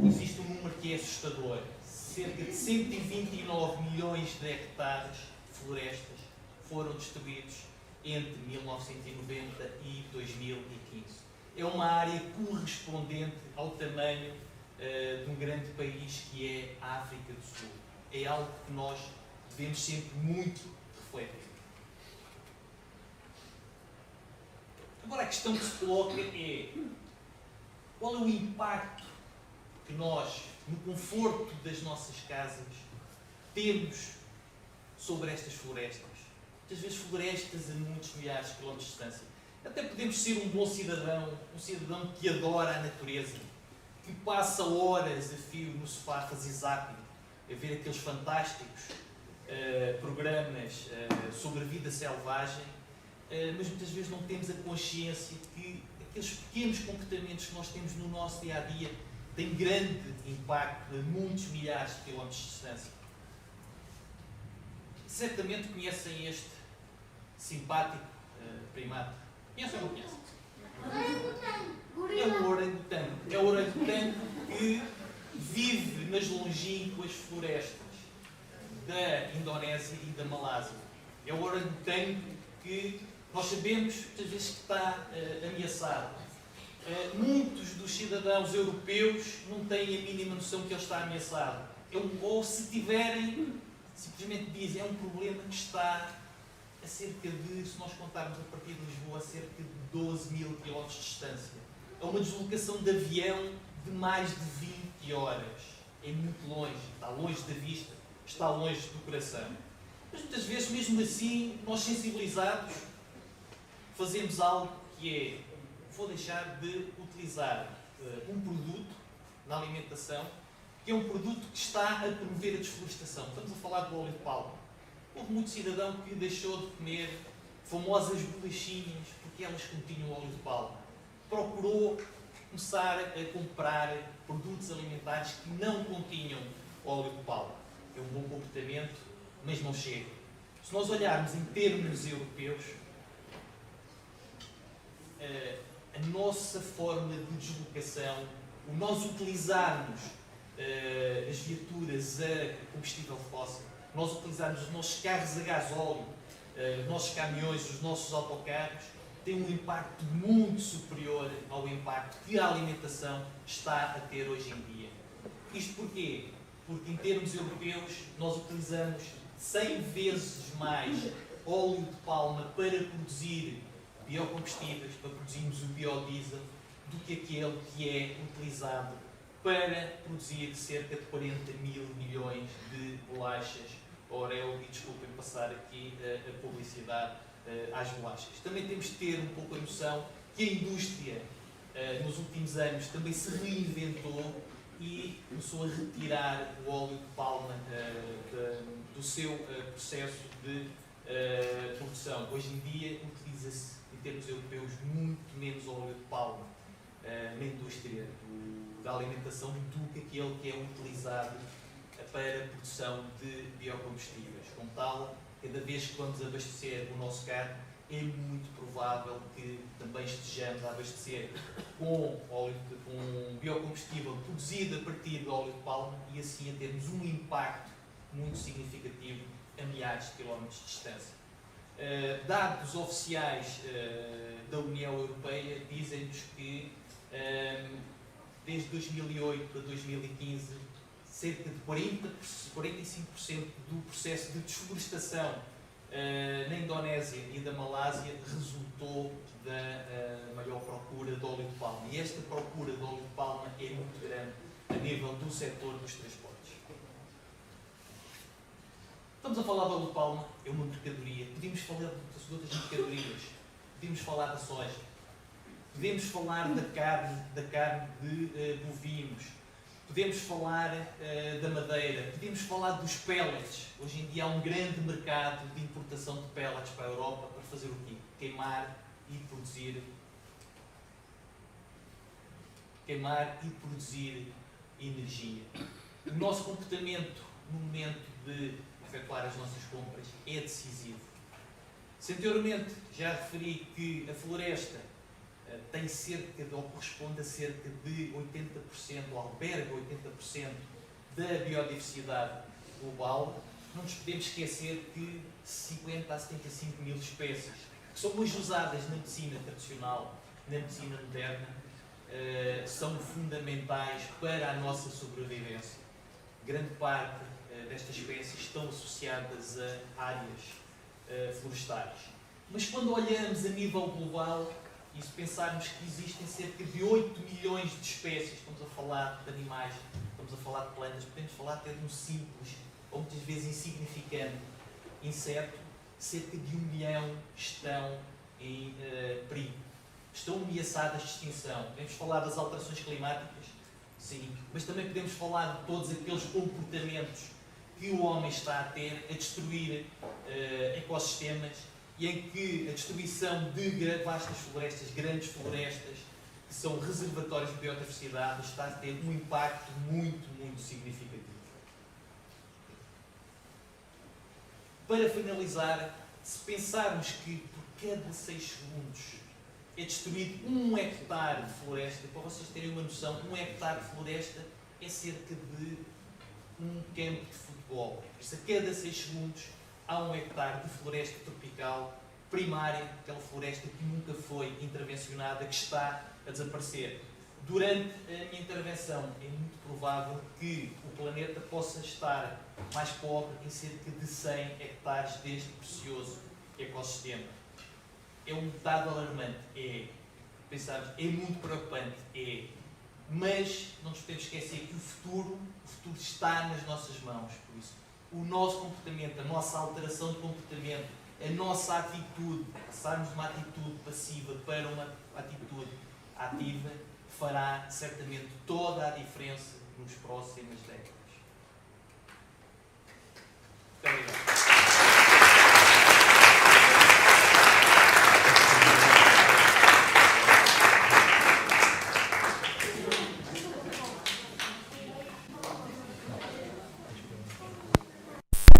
existe um número que é assustador. Cerca de 129 milhões de hectares de florestas foram destruídos entre 1990 e 2015. É uma área correspondente ao tamanho de um grande país que é a África do Sul. É algo que nós devemos sempre muito refletir. Agora a questão que se coloca é: qual é o impacto que nós, no conforto das nossas casas, temos sobre estas florestas? Muitas vezes florestas a muitos milhares de quilómetros de distância. Até podemos ser um bom cidadão, um cidadão que adora a natureza, que passa horas a fio no sofá a fazer zapping, a ver aqueles fantásticos programas sobre a vida selvagem, mas muitas vezes não temos a consciência que aqueles pequenos comportamentos que nós temos no nosso dia-a-dia têm grande impacto a muitos milhares de quilómetros de distância. Certamente conhecem este simpático primata. Conhecem ou não conhecem? É o orangotango. É o orangotango que vive nas longínquas florestas da Indonésia e da Malásia. É o orangotango que nós sabemos muitas vezes que está ameaçado. Muitos dos cidadãos europeus não têm a mínima noção que ele está ameaçado. Ou se tiverem, simplesmente dizem, é um problema que está a cerca de, se nós contarmos a partir de Lisboa, a cerca de 12 mil quilómetros de distância. É uma deslocação de avião de mais de 20 horas. É muito longe, está longe da vista, está longe do coração. Mas muitas vezes, mesmo assim, nós sensibilizados, fazemos algo que é: vou deixar de utilizar um produto na alimentação, que é um produto que está a promover a desflorestação. Estamos a falar do óleo de palma. Houve muito cidadão que deixou de comer famosas bolachinhas porque elas continham óleo de palma. Procurou começar a comprar produtos alimentares que não continham óleo de palma. É um bom comportamento, mas não chega. Se nós olharmos em termos europeus, a nossa forma de deslocação, o nós utilizarmos as viaturas a combustível fóssil, nós utilizarmos os nossos carros a gasóleo, os nossos caminhões, os nossos autocarros, tem um impacto muito superior ao impacto que a alimentação está a ter hoje em dia. Isto porquê? Porque em termos europeus nós utilizamos 100 vezes mais óleo de palma para produzir biocombustíveis, para produzirmos o biodiesel, do que aquele que é utilizado para produzir cerca de 40 mil milhões de bolachas Oreo, e desculpem passar aqui a publicidade às bolachas. Também temos de ter um pouco a noção que a indústria nos últimos anos também se reinventou e começou a retirar o óleo de palma do seu processo de produção. Hoje em dia utiliza-se, em termos europeus, muito menos óleo de palma na indústria da alimentação do que aquele que é utilizado para a produção de biocombustíveis. Como tal, cada vez que vamos abastecer o nosso carro, é muito provável que também estejamos a abastecer com biocombustível produzido a partir de óleo de palma e assim a termos um impacto muito significativo a milhares de quilómetros de distância. Dados oficiais da União Europeia dizem-nos que desde 2008 a 2015 cerca de 45% do processo de desflorestação na Indonésia e da Malásia resultou da maior procura de óleo de palma. E esta procura de óleo de palma é muito grande a nível do setor dos transportes. Estamos a falar de óleo de palma, é uma mercadoria. Podíamos falar de outras mercadorias. Podíamos falar da soja. Podemos falar da carne de bovinos. Podemos falar da madeira. Podemos falar dos pellets. Hoje em dia há um grande mercado de importação de pellets para a Europa para fazer o quê? Queimar e produzir energia. O nosso comportamento no momento de efetuar as nossas compras é decisivo. Se anteriormente já referi que a floresta tem ou corresponde a cerca de 80%, ou alberga 80% da biodiversidade global, não nos podemos esquecer que 50 a 75 mil espécies, que são hoje usadas na medicina tradicional, na medicina moderna, são fundamentais para a nossa sobrevivência. Grande parte destas espécies estão associadas a áreas florestais. Mas quando olhamos a nível global, e se pensarmos que existem cerca de 8 milhões de espécies, estamos a falar de animais, estamos a falar de plantas, podemos falar até de um simples, ou muitas vezes insignificante, inseto, cerca de 1 milhão estão em perigo. Estão ameaçadas de extinção. Podemos falar das alterações climáticas, sim, mas também podemos falar de todos aqueles comportamentos que o homem está a ter a destruir ecossistemas, e em que a destruição de vastas florestas, grandes florestas, que são reservatórios de biodiversidade, está a ter um impacto muito, muito significativo. Para finalizar, se pensarmos que por cada 6 segundos é destruído 1 hectare de floresta, para vocês terem uma noção, 1 hectare de floresta é cerca de um campo de futebol. Por isso, a cada 6 segundos há 1 hectare de floresta tropical primária, aquela floresta que nunca foi intervencionada, que está a desaparecer. Durante a minha intervenção, é muito provável que o planeta possa estar mais pobre em cerca de 100 hectares deste precioso ecossistema. É um dado alarmante, é muito preocupante, mas não nos podemos esquecer que o futuro está nas nossas mãos. Por isso, o nosso comportamento, a nossa alteração de comportamento, a nossa atitude, passarmos de uma atitude passiva para uma atitude ativa, fará certamente toda a diferença nos próximas décadas.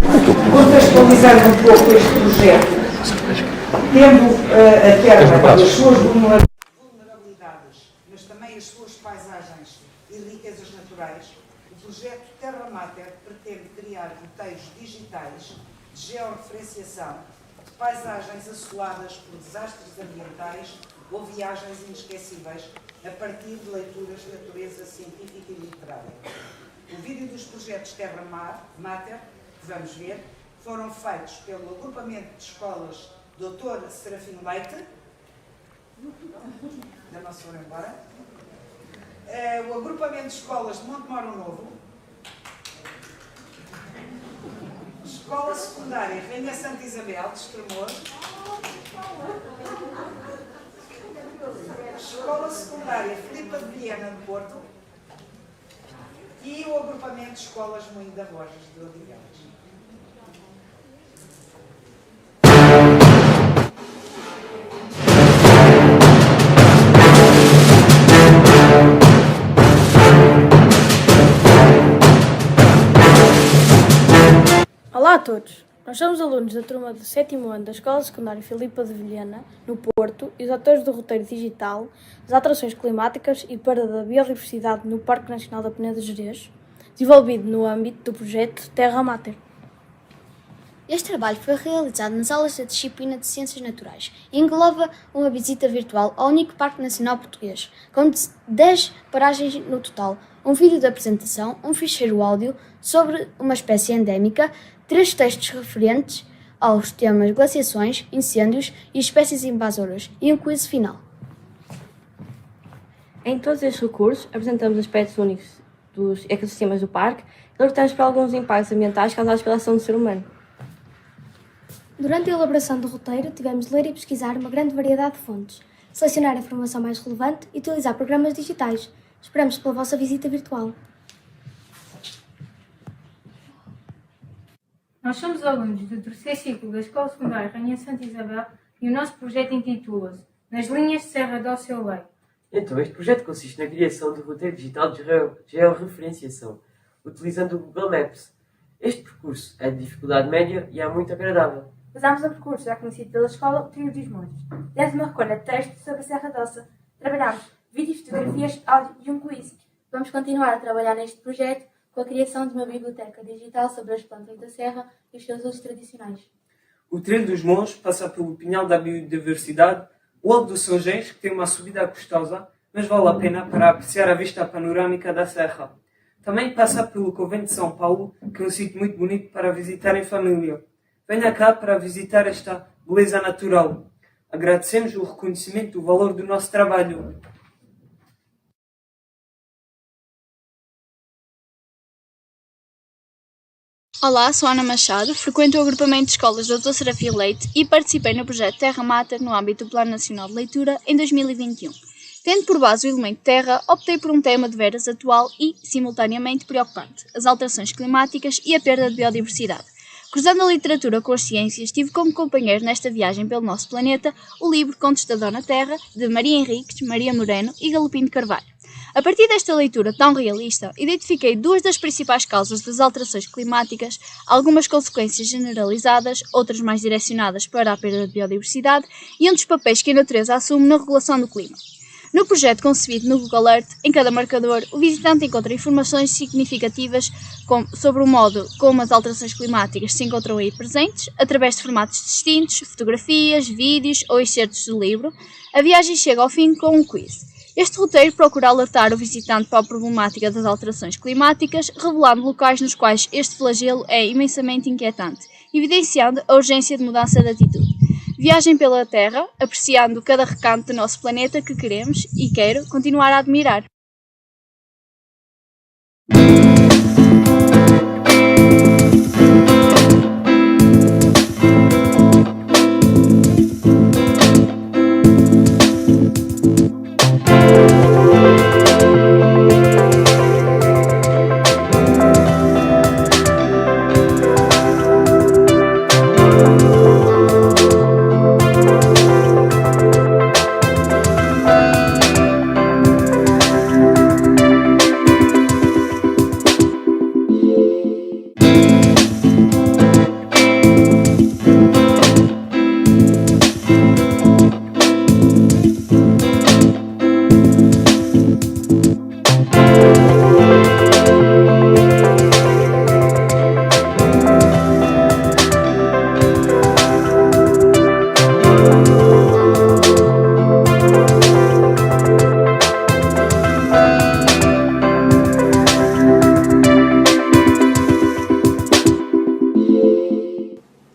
Muito obrigado. Contextualizar um pouco este projeto, tendo a terra as suas vulnerabilidades, mas também as suas paisagens e riquezas naturais, o projeto Terra Mater pretende criar roteiros digitais de georreferenciação de paisagens assoladas por desastres ambientais ou viagens inesquecíveis a partir de leituras de natureza científica e literária. O vídeo dos projetos Terra Mater, que vamos ver, foram feitos pelo agrupamento de escolas Dr. Serafim Leite, ainda não se foram embora, o agrupamento de escolas de Montemoro Novo, Escola Secundária Rainha Santa Isabel, de Estremoz, Escola Secundária Filipa de Viena, de Porto, e o agrupamento de escolas Moinho da Borges, de Odivelas. Olá a todos! Nós somos alunos da turma do 7º ano da Escola Secundária Filipa de Vilhena, no Porto, e os autores do roteiro digital, as alterações climáticas e perda da biodiversidade no Parque Nacional da Peneda de Gerês, desenvolvido no âmbito do projeto Terra Mater. Este trabalho foi realizado nas aulas da disciplina de Ciências Naturais e engloba uma visita virtual ao único Parque Nacional Português, com 10 paragens no total, um vídeo de apresentação, um ficheiro áudio sobre uma espécie endémica, 3 textos referentes aos temas glaciações, incêndios e espécies invasoras e um quiz final. Em todos estes recursos, apresentamos aspectos únicos dos ecossistemas do parque e alertamos para alguns impactos ambientais causados pela ação do ser humano. Durante a elaboração do roteiro, tivemos de ler e pesquisar uma grande variedade de fontes, selecionar a informação mais relevante e utilizar programas digitais. Esperamos pela vossa visita virtual. Nós somos alunos do 3º ciclo da Escola Secundária Rainha Santa Isabel e o nosso projeto intitula-se Nas Linhas de Serra do Seu Leito. Então, este projeto consiste na criação de roteiro digital de georreferenciação, utilizando o Google Maps. Este percurso é de dificuldade média e é muito agradável. Usámos o percurso já conhecido pela escola, o Trio dos Montes. Demos uma recolha de texto sobre a Serra d'Ossa. Trabalhámos vídeos, fotografias, áudio e um quiz. Vamos continuar a trabalhar neste projeto com a criação de uma biblioteca digital sobre as plantas da serra e os seus usos tradicionais. O Trilho dos Montes passa pelo Pinhal da Biodiversidade, o Alto do São Gens, que tem uma subida custosa, mas vale a pena para apreciar a vista panorâmica da serra. Também passa pelo Convento de São Paulo, que é um sítio muito bonito para visitar em família. Venha cá para visitar esta beleza natural. Agradecemos o reconhecimento do valor do nosso trabalho. Olá, sou Ana Machado, frequento o agrupamento de escolas Dr. Serafim Leite e participei no projeto Terra Mater no âmbito do Plano Nacional de Leitura em 2021. Tendo por base o elemento terra, optei por um tema de veras atual e, simultaneamente, preocupante: as alterações climáticas e a perda de biodiversidade. Cruzando a literatura com as ciências, tive como companheiro nesta viagem pelo nosso planeta o livro Contestador na Terra, de Maria Henriques, Maria Moreno e Galopim de Carvalho. A partir desta leitura tão realista, identifiquei 2 das principais causas das alterações climáticas, algumas consequências generalizadas, outras mais direcionadas para a perda de biodiversidade e um dos papéis que a natureza assume na regulação do clima. No projeto concebido no Google Earth, em cada marcador, o visitante encontra informações significativas sobre o modo como as alterações climáticas se encontram aí presentes, através de formatos distintos, fotografias, vídeos ou excertos do livro. A viagem chega ao fim com um quiz. Este roteiro procura alertar o visitante para a problemática das alterações climáticas, revelando locais nos quais este flagelo é imensamente inquietante, evidenciando a urgência de mudança de atitude. Viagem pela Terra, apreciando cada recanto do nosso planeta que queremos e quero continuar a admirar.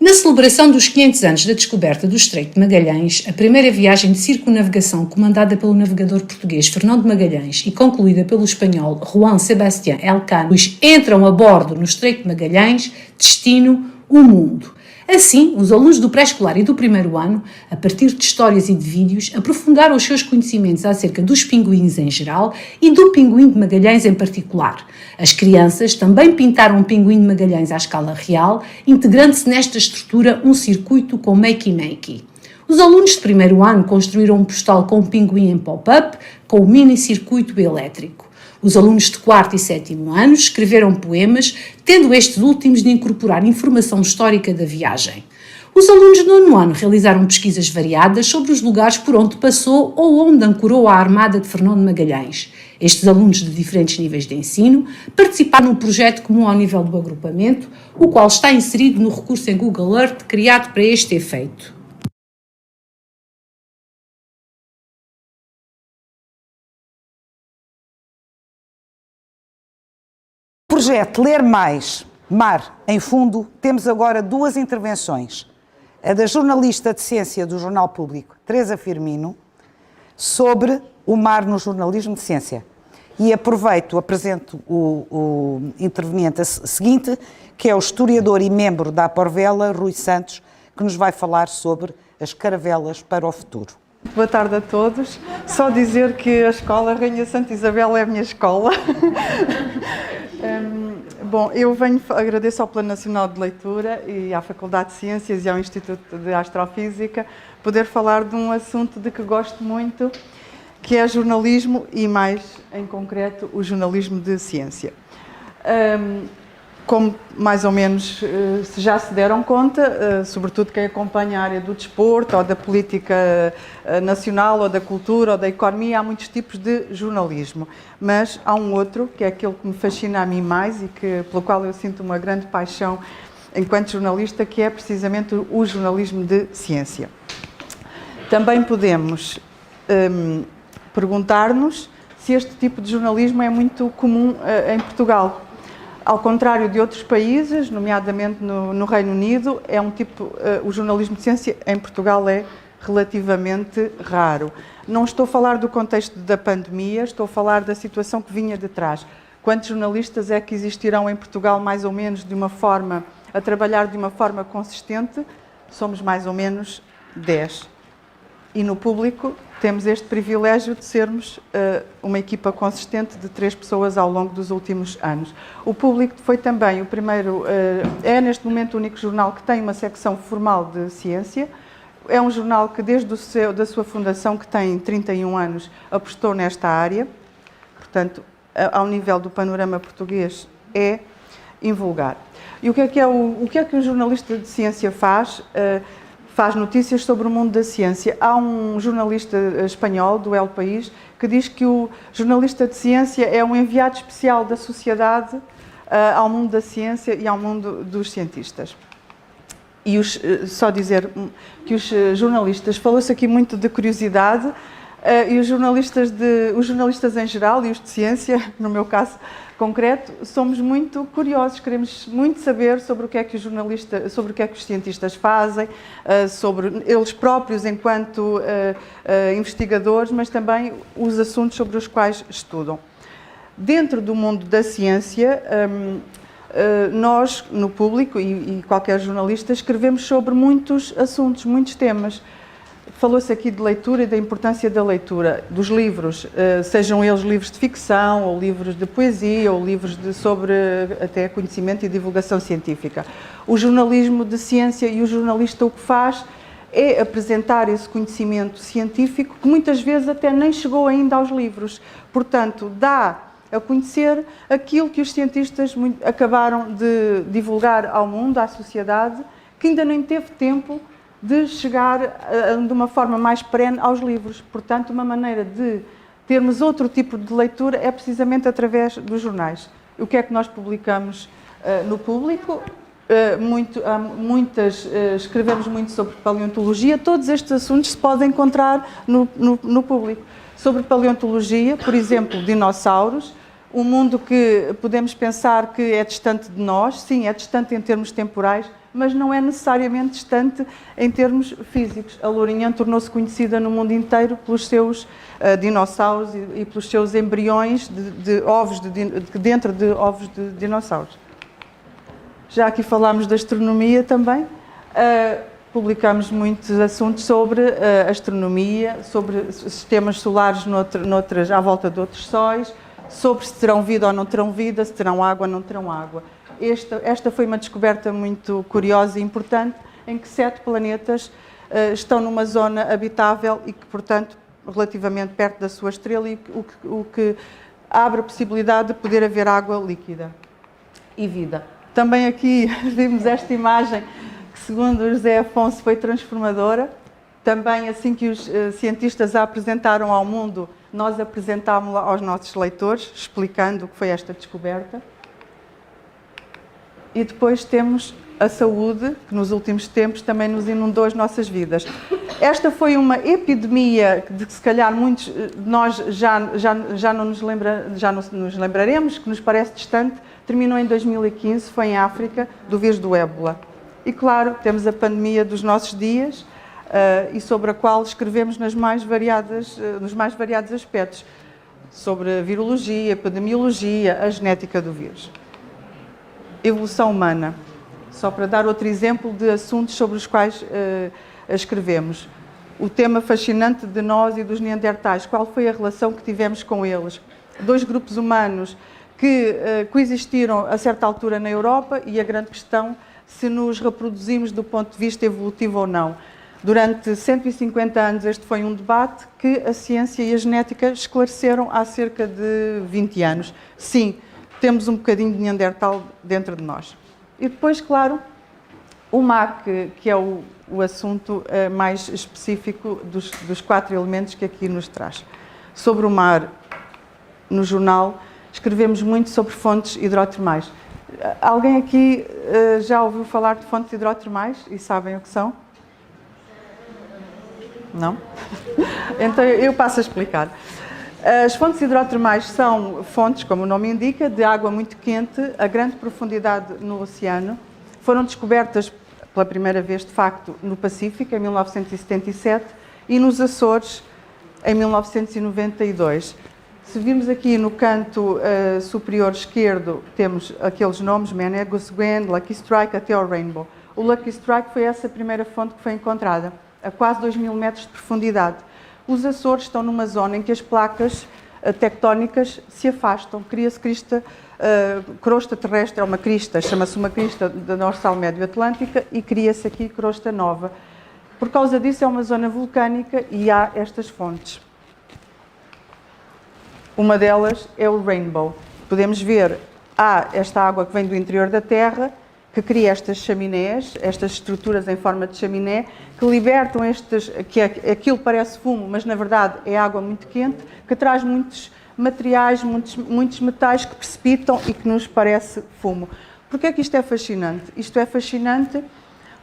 Na celebração dos 500 anos da descoberta do Estreito de Magalhães, a primeira viagem de circunnavegação comandada pelo navegador português Fernão de Magalhães e concluída pelo espanhol Juan Sebastián Elcano, entram a bordo no Estreito de Magalhães, destino o mundo. Assim, os alunos do pré-escolar e do primeiro ano, a partir de histórias e de vídeos, aprofundaram os seus conhecimentos acerca dos pinguins em geral e do pinguim de Magalhães em particular. As crianças também pintaram um pinguim de Magalhães à escala real, integrando-se nesta estrutura um circuito com makey-makey. Os alunos de primeiro ano construíram um postal com um pinguim em pop-up, com um mini-circuito elétrico. Os alunos de 4º e 7º anos escreveram poemas, tendo estes últimos de incorporar informação histórica da viagem. Os alunos do 9º ano realizaram pesquisas variadas sobre os lugares por onde passou ou onde ancorou a armada de Fernão de Magalhães. Estes alunos de diferentes níveis de ensino participaram num projeto comum ao nível do agrupamento, o qual está inserido no recurso em Google Earth criado para este efeito. Projeto Ler Mais, Mar em Fundo, temos agora 2 intervenções. A da jornalista de ciência do Jornal Público, Teresa Firmino, sobre o mar no jornalismo de ciência. E apresento o interveniente seguinte, que é o historiador e membro da Aporvela, Rui Santos, que nos vai falar sobre as caravelas para o futuro. Boa tarde a todos. Só dizer que a escola Rainha Santa Isabel é a minha escola. Bom, eu agradeço ao Plano Nacional de Leitura e à Faculdade de Ciências e ao Instituto de Astrofísica poder falar de um assunto de que gosto muito, que é jornalismo e, mais em concreto, o jornalismo de ciência. Como mais ou menos já se deram conta, sobretudo quem acompanha a área do desporto, ou da política nacional, ou da cultura, ou da economia, há muitos tipos de jornalismo. Mas há um outro, que é aquele que me fascina a mim mais e pelo qual eu sinto uma grande paixão enquanto jornalista, que é precisamente o jornalismo de ciência. Também podemos perguntar-nos se este tipo de jornalismo é muito comum em Portugal. Ao contrário de outros países, nomeadamente no Reino Unido, o jornalismo de ciência em Portugal é relativamente raro. Não estou a falar do contexto da pandemia, estou a falar da situação que vinha de trás. Quantos jornalistas é que existirão em Portugal, mais ou menos, a trabalhar de uma forma consistente? Somos mais ou menos 10. E no público temos este privilégio de sermos uma equipa consistente de 3 pessoas ao longo dos últimos anos. O Público foi também o primeiro, é neste momento o único jornal que tem uma secção formal de ciência. É um jornal que desde da sua fundação, que tem 31 anos, apostou nesta área. Portanto, ao nível do panorama português, é invulgar. E o que é que um jornalista de ciência faz? Faz notícias sobre o mundo da ciência. Há um jornalista espanhol, do El País, que diz que o jornalista de ciência é um enviado especial da sociedade ao mundo da ciência e ao mundo dos cientistas. E só dizer que os jornalistas, falou-se aqui muito de curiosidade, e os jornalistas em geral, e os de ciência, no meu caso concreto, somos muito curiosos, queremos muito saber sobre o que é que os cientistas fazem, sobre eles próprios enquanto investigadores, mas também os assuntos sobre os quais estudam. Dentro do mundo da ciência, nós, no Público, e qualquer jornalista, escrevemos sobre muitos assuntos, muitos temas. Falou-se aqui de leitura e da importância da leitura, dos livros, sejam eles livros de ficção, ou livros de poesia, ou livros sobre até conhecimento e divulgação científica. O jornalismo de ciência e o jornalista o que faz é apresentar esse conhecimento científico que muitas vezes até nem chegou ainda aos livros. Portanto, dá a conhecer aquilo que os cientistas acabaram de divulgar ao mundo, à sociedade, que ainda nem teve tempo de chegar de uma forma mais perene aos livros. Portanto, uma maneira de termos outro tipo de leitura é precisamente através dos jornais. O que é que nós publicamos no Público? Escrevemos muito sobre paleontologia. Todos estes assuntos se podem encontrar no Público. Sobre paleontologia, por exemplo, dinossauros, um mundo que podemos pensar que é distante de nós. Sim, é distante em termos temporais, mas não é necessariamente distante em termos físicos. A Lourinhã tornou-se conhecida no mundo inteiro pelos seus dinossauros e pelos seus embriões dentro de ovos de dinossauros. Já aqui falámos da astronomia também. Publicamos muitos assuntos sobre astronomia, sobre sistemas solares à volta de outros sóis, sobre se terão vida ou não terão vida, se terão água ou não terão água. Esta foi uma descoberta muito curiosa e importante, em que 7 planetas estão numa zona habitável e que, portanto, relativamente perto da sua estrela, e o que abre a possibilidade de poder haver água líquida e vida. Também aqui vimos esta imagem que, segundo o José Afonso, foi transformadora. Também, assim que os cientistas a apresentaram ao mundo, nós apresentámos-la aos nossos leitores, explicando o que foi esta descoberta. E depois temos a saúde, que nos últimos tempos também nos inundou as nossas vidas. Esta foi uma epidemia de que se calhar muitos de nós já não nos lembraremos, que nos parece distante. Terminou em 2015, foi em África, do vírus do ébola. E claro, temos a pandemia dos nossos dias, e sobre a qual escrevemos nos mais variados aspectos, sobre a virologia, a epidemiologia, a genética do vírus. Evolução humana, só para dar outro exemplo de assuntos sobre os quais escrevemos. O tema fascinante de nós e dos neandertais, qual foi a relação que tivemos com eles? 2 grupos humanos que coexistiram a certa altura na Europa, e a grande questão, se nos reproduzimos do ponto de vista evolutivo ou não. Durante 150 anos este foi um debate que a ciência e a genética esclareceram há cerca de 20 anos. Sim, temos um bocadinho de Neandertal dentro de nós. E depois, claro, o mar, que é o assunto mais específico dos 4 elementos que aqui nos traz. Sobre o mar, no jornal, escrevemos muito sobre fontes hidrotermais. Alguém aqui já ouviu falar de fontes hidrotermais e sabem o que são? Não? Então eu passo a explicar. As fontes hidrotermais são fontes, como o nome indica, de água muito quente, a grande profundidade no oceano. Foram descobertas pela primeira vez, de facto, no Pacífico, em 1977, e nos Açores, em 1992. Se virmos aqui no canto superior esquerdo, temos aqueles nomes, Mané, Gosguin, Lucky Strike, até ao Rainbow. O Lucky Strike foi essa primeira fonte que foi encontrada, a quase 2.000 metros de profundidade. Os Açores estão numa zona em que as placas tectónicas se afastam, cria-se crosta terrestre, é uma crista, chama-se uma crista da dorsal médio-atlântica, e cria-se aqui crosta nova. Por causa disso é uma zona vulcânica e há estas fontes. Uma delas é o Rainbow. Podemos ver, há esta água que vem do interior da Terra, que cria estas chaminés, estas estruturas em forma de chaminé, que libertam aquilo parece fumo, mas na verdade é água muito quente, que traz muitos materiais, muitos metais que precipitam e que nos parece fumo. Porquê é que isto é fascinante? Isto é fascinante,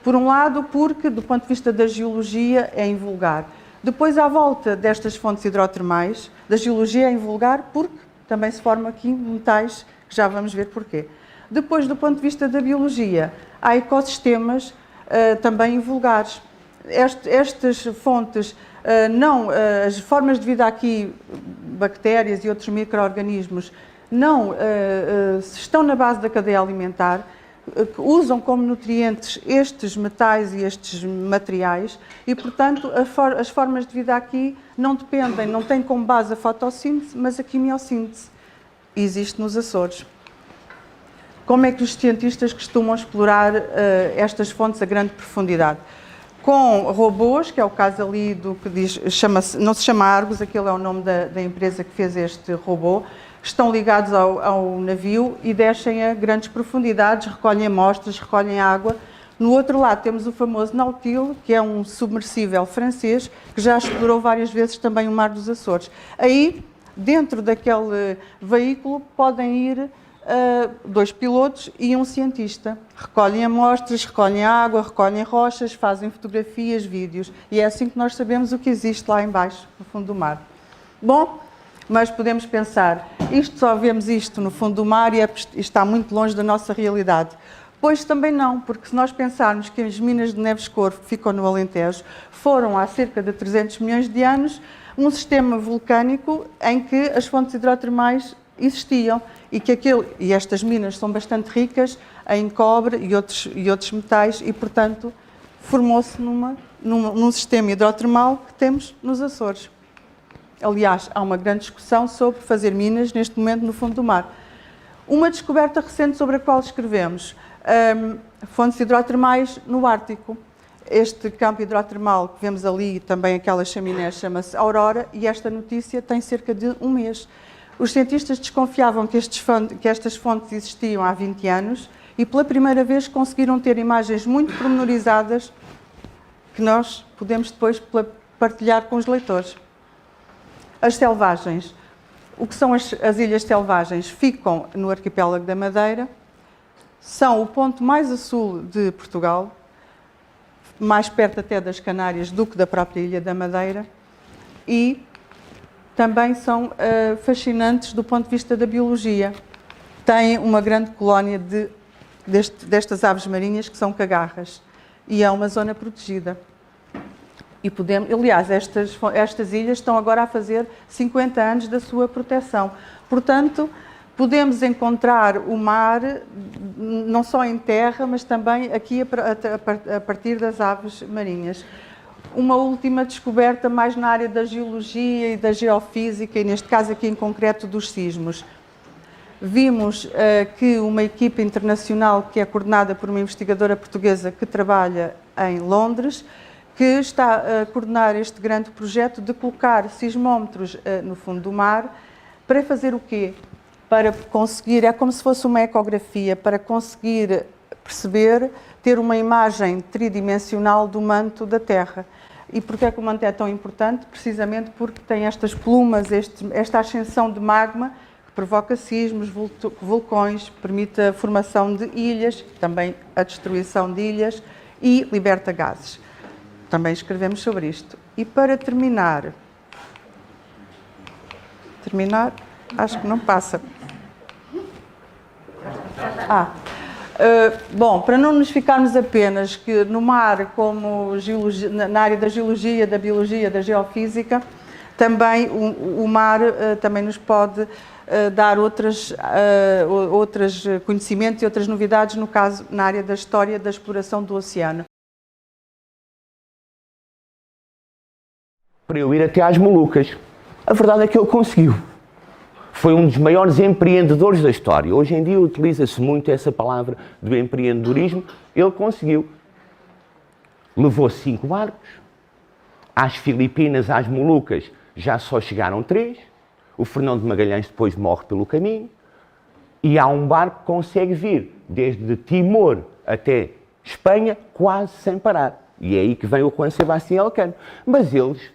por um lado, porque do ponto de vista da geologia é invulgar. Depois, à volta destas fontes hidrotermais, da geologia é invulgar porque também se formam aqui metais, que já vamos ver porquê. Depois, do ponto de vista da biologia, há ecossistemas também invulgares. Estas fontes, as formas de vida aqui, bactérias e outros micro-organismos, não estão na base da cadeia alimentar, usam como nutrientes estes metais e estes materiais e, portanto, as formas de vida aqui não dependem, não têm como base a fotossíntese, mas a quimiossíntese. Existe nos Açores. Como é que os cientistas costumam explorar estas fontes a grande profundidade? Com robôs, que é o caso ali do que diz, não se chama Argos, aquele é o nome da empresa que fez este robô, estão ligados ao navio e descem a grandes profundidades, recolhem amostras, recolhem água. No outro lado temos o famoso Nautil, que é um submersível francês, que já explorou várias vezes também o Mar dos Açores. Aí, dentro daquele veículo, podem ir 2 pilotos e um cientista. Recolhem amostras, recolhem água, recolhem rochas, fazem fotografias, vídeos. E é assim que nós sabemos o que existe lá embaixo, no fundo do mar. Bom, mas podemos pensar, só vemos isto no fundo do mar e está muito longe da nossa realidade. Pois também não, porque se nós pensarmos que as minas de Neves Corvo, que ficam no Alentejo, foram há cerca de 300 milhões de anos um sistema vulcânico em que as fontes hidrotermais existiam e estas minas são bastante ricas em cobre e outros metais e, portanto, formou-se num sistema hidrotermal que temos nos Açores. Aliás, há uma grande discussão sobre fazer minas neste momento no fundo do mar. Uma descoberta recente sobre a qual escrevemos, fontes hidrotermais no Ártico. Este campo hidrotermal que vemos ali, também aquela chaminé, chama-se Aurora, e esta notícia tem cerca de um mês. Os cientistas desconfiavam que estas fontes existiam há 20 anos e pela primeira vez conseguiram ter imagens muito pormenorizadas que nós podemos depois partilhar com os leitores. As selvagens. O que são as ilhas selvagens? Ficam no arquipélago da Madeira, são o ponto mais a sul de Portugal, mais perto até das Canárias do que da própria Ilha da Madeira, e também são fascinantes do ponto de vista da biologia. Têm uma grande colónia destas aves marinhas que são cagarras, e é uma zona protegida. E aliás, estas ilhas estão agora a fazer 50 anos da sua proteção. Portanto, podemos encontrar o mar não só em terra, mas também aqui a partir das aves marinhas. Uma última descoberta mais na área da geologia e da geofísica, e neste caso aqui em concreto dos sismos. Vimos que uma equipe internacional que é coordenada por uma investigadora portuguesa que trabalha em Londres, que está a coordenar este grande projeto de colocar sismómetros no fundo do mar, para fazer o quê? Para conseguir, é como se fosse uma ecografia, para conseguir perceber, ter uma imagem tridimensional do manto da Terra. E porquê é que o manto é tão importante? Precisamente porque tem estas plumas, esta ascensão de magma, que provoca sismos, vulcões, permite a formação de ilhas, também a destruição de ilhas e liberta gases. Também escrevemos sobre isto. E para terminar, acho que não passa. Bom, para não nos ficarmos apenas que no mar, como na área da geologia, da biologia, da geofísica, também o mar também nos pode dar outros conhecimentos e outras novidades, no caso, na área da história da exploração do oceano. Para eu ir até às Molucas. A verdade é que ele conseguiu. Foi um dos maiores empreendedores da história. Hoje em dia utiliza-se muito essa palavra do empreendedorismo. Ele conseguiu. Levou 5 barcos. Às Filipinas, às Molucas, já só chegaram 3. O Fernão de Magalhães depois morre pelo caminho. E há um barco que consegue vir desde Timor até Espanha quase sem parar. E é aí que vem o Juan Sebastián Elcano. Mas eles,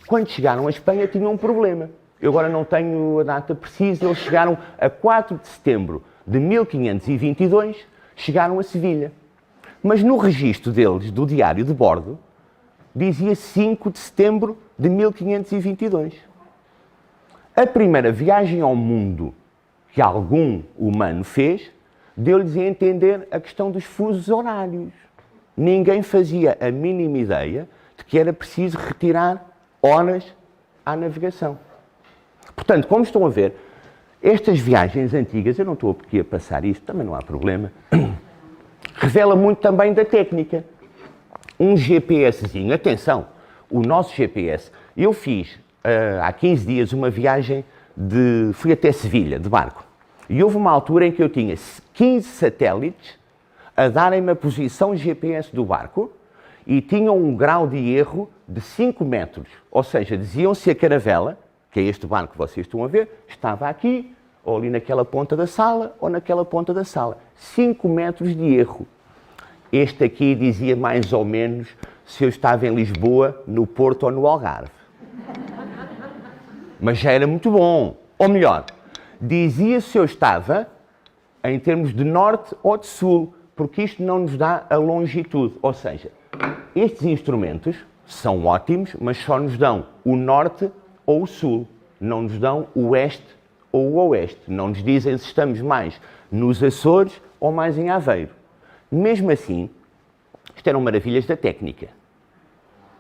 quando chegaram à Espanha, tinham um problema. Eu agora não tenho a data precisa, eles chegaram a 4 de setembro de 1522, chegaram a Sevilha. Mas no registro deles, do diário de bordo, dizia 5 de setembro de 1522. A primeira viagem ao mundo que algum humano fez, deu-lhes a entender a questão dos fusos horários. Ninguém fazia a mínima ideia de que era preciso retirar horas à navegação. Portanto, como estão a ver, estas viagens antigas, eu não estou aqui a passar isto, também não há problema, revela muito também da técnica. Um GPSzinho, atenção, o nosso GPS, eu fiz há 15 dias uma viagem fui até Sevilha, de barco, e houve uma altura em que eu tinha 15 satélites a darem-me a posição GPS do barco, e tinham um grau de erro de 5 metros. Ou seja, diziam se a caravela, que é este barco que vocês estão a ver, estava aqui, ou ali naquela ponta da sala, ou naquela ponta da sala. 5 metros de erro. Este aqui dizia mais ou menos se eu estava em Lisboa, no Porto ou no Algarve. Mas já era muito bom. Ou melhor, dizia se eu estava em termos de norte ou de sul, porque isto não nos dá a longitude. Ou seja, estes instrumentos são ótimos, mas só nos dão o norte ou o sul. Não nos dão o oeste ou o oeste. Não nos dizem se estamos mais nos Açores ou mais em Aveiro. Mesmo assim, isto eram maravilhas da técnica.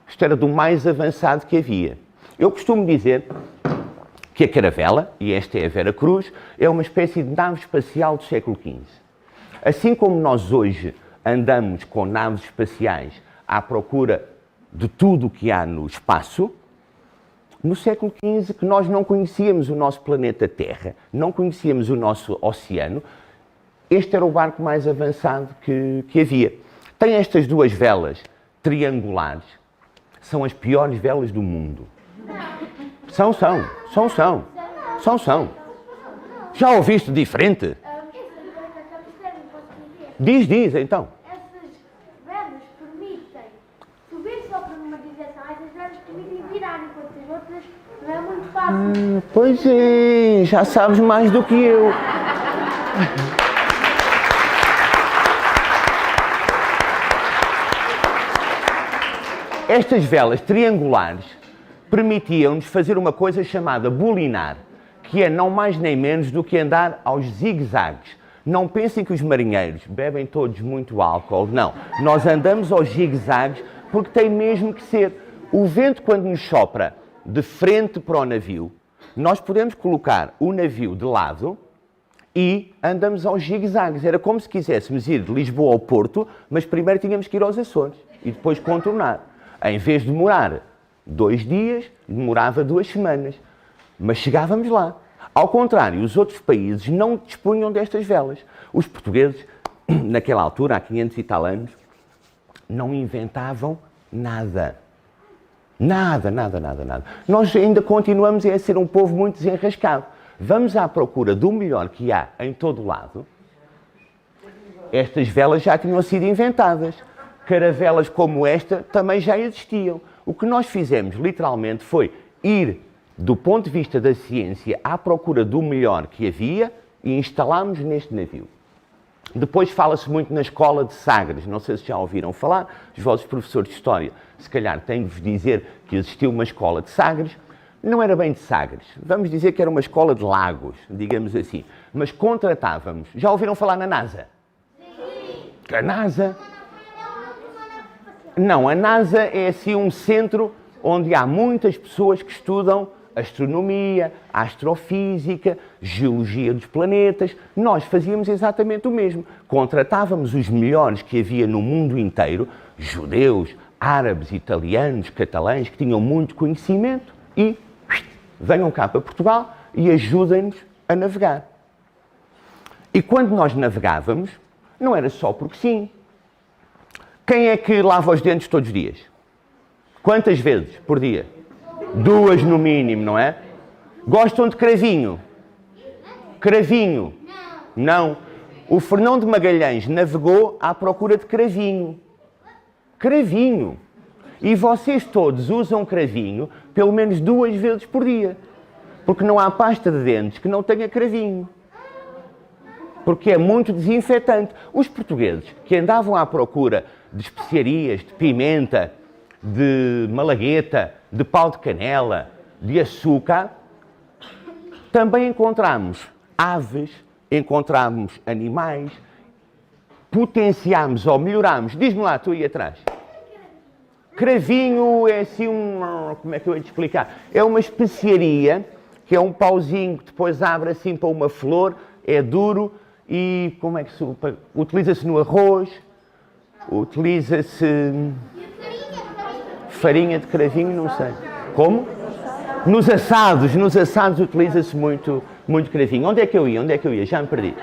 Isto era do mais avançado que havia. Eu costumo dizer que a caravela, e esta é a Vera Cruz, é uma espécie de nave espacial do século XV. Assim como nós hoje andamos com naves espaciais à procura de tudo o que há no espaço, no século XV, que nós não conhecíamos o nosso planeta Terra, não conhecíamos o nosso oceano, este era o barco mais avançado que havia. Tem estas 2 velas triangulares, são as piores velas do mundo. São. São. Já ouviste diferente? Diz, então. Essas velas permitem subir só por uma direção, essas velas permitem virar, enquanto as outras não é muito fácil. Pois é, já sabes mais do que eu. Estas velas triangulares permitiam-nos fazer uma coisa chamada bulinar, que é não mais nem menos do que andar aos zigue-zagues. Não pensem que os marinheiros bebem todos muito álcool, não. Nós andamos aos zigue-zagues porque tem mesmo que ser. O vento, quando nos sopra de frente para o navio, nós podemos colocar o navio de lado e andamos aos zigue-zagues. Era como se quiséssemos ir de Lisboa ao Porto, mas primeiro tínhamos que ir aos Açores e depois contornar. Em vez de demorar 2 dias, demorava 2 semanas. Mas chegávamos lá. Ao contrário, os outros países não dispunham destas velas. Os portugueses, naquela altura, há 500 e tal anos, não inventavam nada. Nada. Nós ainda continuamos a ser um povo muito desenrascado. Vamos à procura do melhor que há em todo o lado. Estas velas já tinham sido inventadas. Caravelas como esta também já existiam. O que nós fizemos, literalmente, foi ir, do ponto de vista da ciência, à procura do melhor que havia e instalámos neste navio. Depois fala-se muito na escola de Sagres. Não sei se já ouviram falar. Os vossos professores de História, se calhar, têm de vos dizer que existiu uma escola de Sagres. Não era bem de Sagres. Vamos dizer que era uma escola de Lagos, digamos assim. Mas contratávamos... Já ouviram falar na NASA? Sim. A NASA... Não, a NASA é assim um centro onde há muitas pessoas que estudam astronomia, astrofísica, geologia dos planetas. Nós fazíamos exatamente o mesmo. Contratávamos os melhores que havia no mundo inteiro, judeus, árabes, italianos, catalães, que tinham muito conhecimento e venham cá para Portugal e ajudem-nos a navegar. E quando nós navegávamos, não era só porque sim. Quem é que lava os dentes todos os dias? Quantas vezes por dia? 2 no mínimo, não é? Gostam de cravinho? Cravinho? Não. O Fernão de Magalhães navegou à procura de cravinho. Cravinho. E vocês todos usam cravinho pelo menos 2 vezes por dia. Porque não há pasta de dentes que não tenha cravinho. Porque é muito desinfetante. Os portugueses que andavam à procura de especiarias, de pimenta, de malagueta, de pau de canela, de açúcar, também encontramos aves, encontramos animais, potenciámos ou melhorámos. Diz-me lá, tu aí atrás. Cravinho é assim como é que eu ia te explicar? É uma especiaria, que é um pauzinho que depois abre assim para uma flor, é duro e como é que se... Utiliza-se no arroz, utiliza-se... Farinha de cravinho, não sei. Como? Nos assados utiliza-se muito cravinho. Onde é que eu ia? Já me perdi.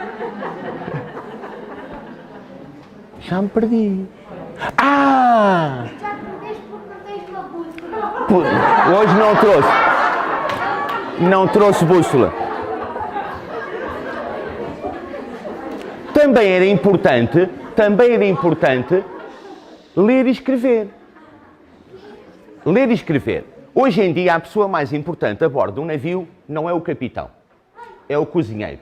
Ah! Já perdeste porque não tens uma bússola. Hoje não trouxe bússola. Também era importante ler e escrever. Ler e escrever. Hoje em dia, a pessoa mais importante a bordo de um navio não é o capitão, é o cozinheiro.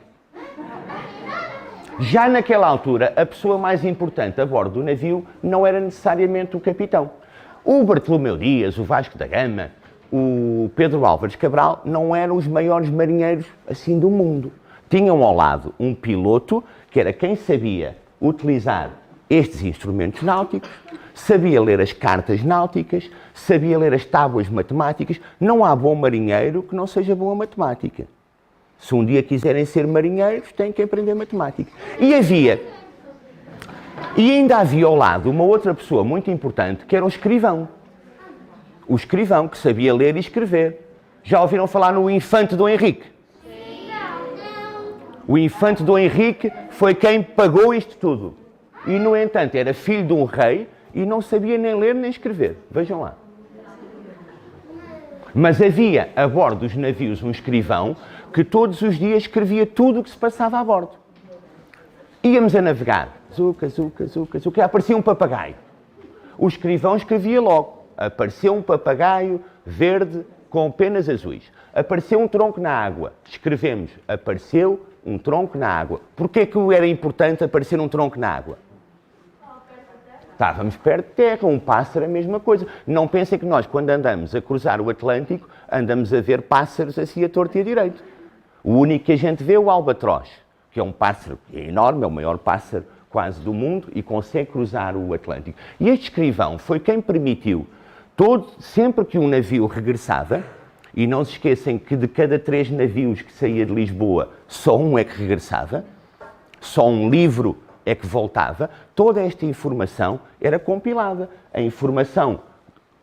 Já naquela altura, a pessoa mais importante a bordo do navio não era necessariamente o capitão. O Bartolomeu Dias, o Vasco da Gama, o Pedro Álvares Cabral não eram os maiores marinheiros assim do mundo. Tinham ao lado um piloto que era quem sabia utilizar estes instrumentos náuticos, sabia ler as cartas náuticas, sabia ler as tábuas matemáticas. Não há bom marinheiro que não seja bom a matemática. Se um dia quiserem ser marinheiros, têm que aprender matemática. E ainda havia ao lado uma outra pessoa muito importante, que era o escrivão. O escrivão, que sabia ler e escrever. Já ouviram falar no Infante Dom Henrique? O Infante Dom Henrique foi quem pagou isto tudo. E, no entanto, era filho de um rei e não sabia nem ler nem escrever. Vejam lá. Mas havia a bordo dos navios um escrivão que todos os dias escrevia tudo o que se passava a bordo. Íamos a navegar, zuca, zuca, zuca, zuca, e aparecia um papagaio. O escrivão escrevia logo, apareceu um papagaio verde com penas azuis. Apareceu um tronco na água, escrevemos, apareceu um tronco na água. Porquê que era importante aparecer um tronco na água? Estávamos perto de terra, um pássaro é a mesma coisa. Não pensem que nós, quando andamos a cruzar o Atlântico, andamos a ver pássaros assim a torto e a direito. O único que a gente vê é o albatroz, que é um pássaro que é enorme, é o maior pássaro quase do mundo e consegue cruzar o Atlântico. E este escrivão foi quem permitiu, sempre que um navio regressava, e não se esqueçam que de cada 3 navios que saía de Lisboa, só um é que regressava, só um livro é que voltava, toda esta informação era compilada. A informação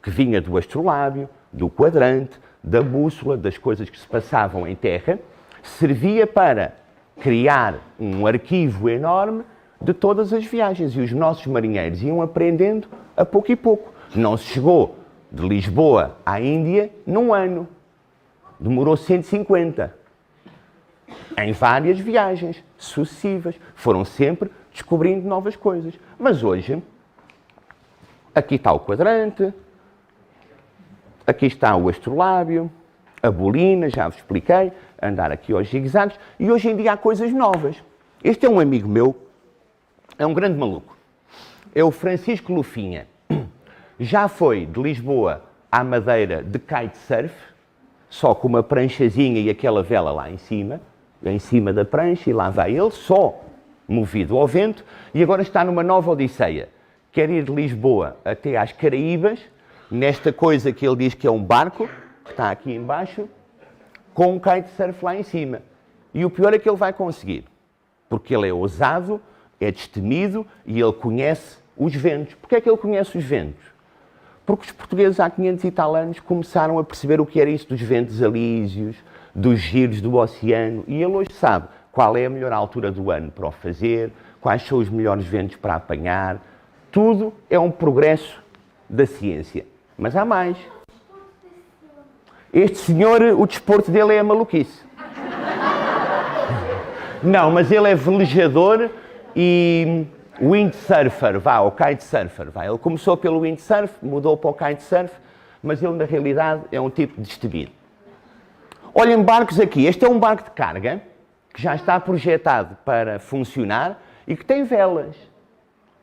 que vinha do astrolábio, do quadrante, da bússola, das coisas que se passavam em terra, servia para criar um arquivo enorme de todas as viagens. E os nossos marinheiros iam aprendendo a pouco e pouco. Não se chegou de Lisboa à Índia num ano. Demorou 150. Em várias viagens sucessivas. Foram sempre descobrindo novas coisas. Mas hoje, aqui está o quadrante, aqui está o astrolábio, a bolina, já vos expliquei, andar aqui aos zigue-zagues, e hoje em dia há coisas novas. Este é um amigo meu, é um grande maluco. É o Francisco Lufinha. Já foi de Lisboa à Madeira de kitesurf, só com uma pranchazinha e aquela vela lá em cima da prancha, e lá vai ele, só movido ao vento, e agora está numa nova odisseia. Quer ir de Lisboa até às Caraíbas, nesta coisa que ele diz que é um barco, que está aqui embaixo, com um kitesurf lá em cima. E o pior é que ele vai conseguir, porque ele é ousado, é destemido e ele conhece os ventos. Porquê é que ele conhece os ventos? Porque os portugueses há 500 e tal anos começaram a perceber o que era isso dos ventos alísios, dos giros do oceano, e ele hoje sabe qual é a melhor altura do ano para o fazer, quais são os melhores ventos para apanhar. Tudo é um progresso da ciência. Mas há mais. Este senhor, o desporto dele é a maluquice. Não, mas ele é velejador e windsurfer, ou kitesurfer. Ele começou pelo windsurf, mudou para o kitesurf, mas ele na realidade é um tipo de destemido. Olhem barcos aqui. Este é um barco de carga que já está projetado para funcionar e que tem velas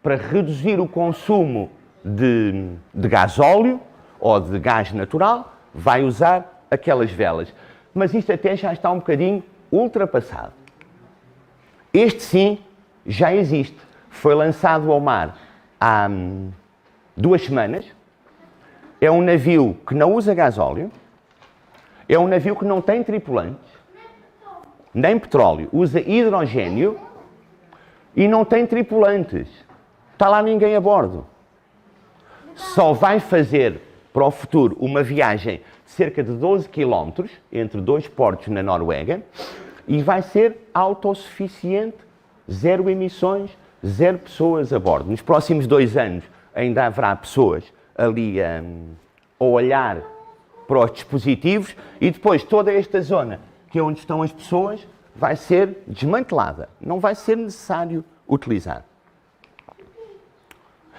para reduzir o consumo de gasóleo ou de gás natural, vai usar aquelas velas. Mas isto até já está um bocadinho ultrapassado. Este sim já existe. Foi lançado ao mar há 2 semanas. É um navio que não usa gasóleo. É um navio que não tem tripulantes, nem petróleo. Usa hidrogênio e não tem tripulantes. Está lá ninguém a bordo. Só vai fazer para o futuro uma viagem de cerca de 12 km entre 2 portos na Noruega e vai ser autossuficiente, 0 emissões, 0 pessoas a bordo. Nos próximos 2 anos ainda haverá pessoas ali a olhar para os dispositivos e depois toda esta zona, que é onde estão as pessoas, vai ser desmantelada. Não vai ser necessário utilizar.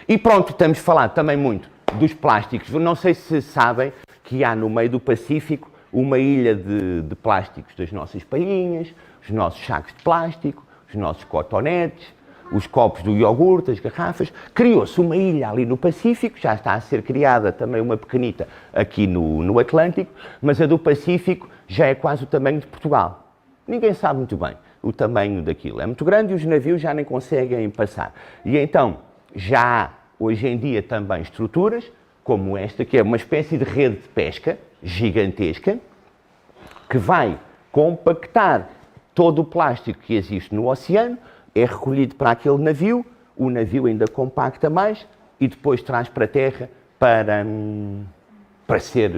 E pronto, estamos a falar também muito dos plásticos. Não sei se sabem que há no meio do Pacífico uma ilha de plásticos das nossas palhinhas, os nossos sacos de plástico, os nossos cotonetes, os copos do iogurte, as garrafas. Criou-se uma ilha ali no Pacífico, já está a ser criada também uma pequenita aqui no Atlântico, mas a do Pacífico já é quase o tamanho de Portugal. Ninguém sabe muito bem o tamanho daquilo. É muito grande e os navios já nem conseguem passar. E então já há hoje em dia também estruturas, como esta, que é uma espécie de rede de pesca gigantesca, que vai compactar todo o plástico que existe no oceano, é recolhido para aquele navio, o navio ainda compacta mais e depois traz para a terra para ser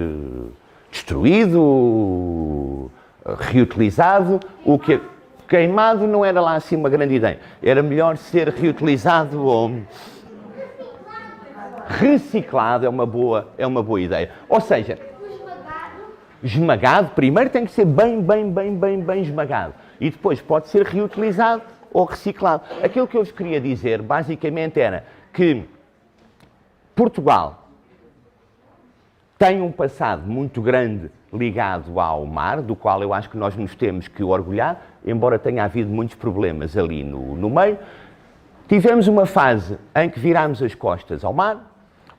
destruído, reutilizado. O que queimado não era lá assim uma grande ideia. Era melhor ser reutilizado ou reciclado, é uma boa ideia. Ou seja, esmagado, primeiro tem que ser bem esmagado. E depois pode ser reutilizado ou reciclado. Aquilo que eu vos queria dizer, basicamente, era que Portugal tem um passado muito grande ligado ao mar, do qual eu acho que nós nos temos que orgulhar, embora tenha havido muitos problemas ali no meio. Tivemos uma fase em que virámos as costas ao mar.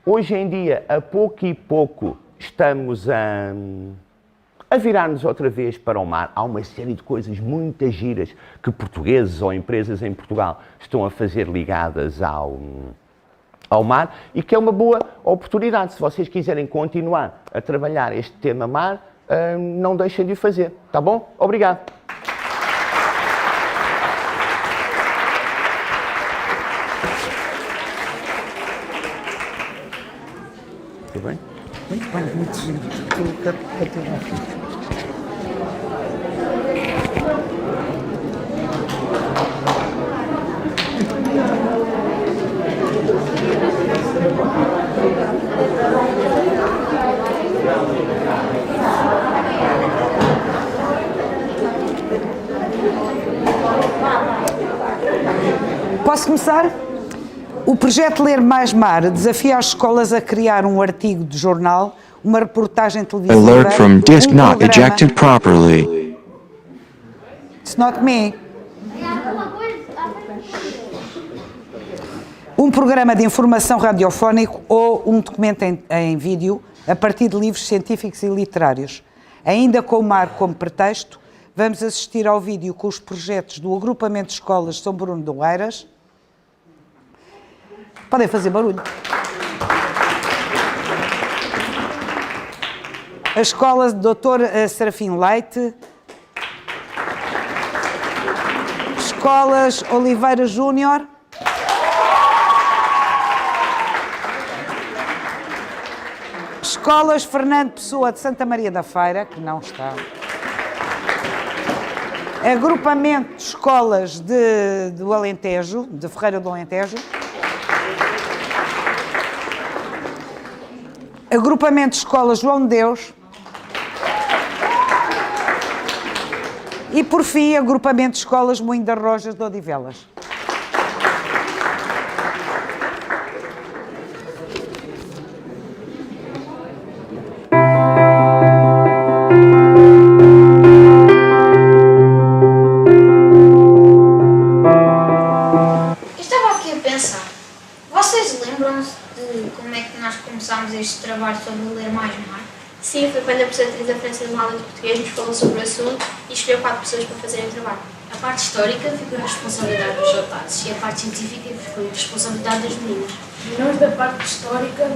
Hoje em dia, a pouco e pouco, estamos a virar-nos outra vez para o mar. Há uma série de coisas muito giras que portugueses ou empresas em Portugal estão a fazer ligadas ao mar e que é uma boa oportunidade. Se vocês quiserem continuar a trabalhar este tema mar, não deixem de o fazer. Tá bom? Obrigado. Tudo bem? Muito bem, muito giro. Posso começar? O projeto Ler Mais Mar desafia as escolas a criar um artigo de jornal, uma reportagem televisiva, Alert from disk not ejected properly. It's not me. Um programa de informação radiofónico ou um documento em vídeo a partir de livros científicos e literários. Ainda com o mar como pretexto, vamos assistir ao vídeo com os projetos do Agrupamento de Escolas São Bruno de Oeiras. Podem fazer barulho. A Escola Dr. Serafim Leite. Escolas Oliveira Júnior. Escolas Fernando Pessoa de Santa Maria da Feira, que não está. Agrupamento de Escolas do Alentejo, de Ferreira do Alentejo. Agrupamento de Escolas João de Deus. E, por fim, Agrupamento de Escolas Moinho das Rojas de Odivelas. Este trabalho sobre Ler Mais Mar? Sim, foi quando a professora Teresa França de Aula de Português nos falou sobre o assunto e escolheu 4 pessoas para fazerem o trabalho. A parte histórica ficou na responsabilidade dos rapazes e a parte científica foi a responsabilidade das meninas. Nós, da parte histórica,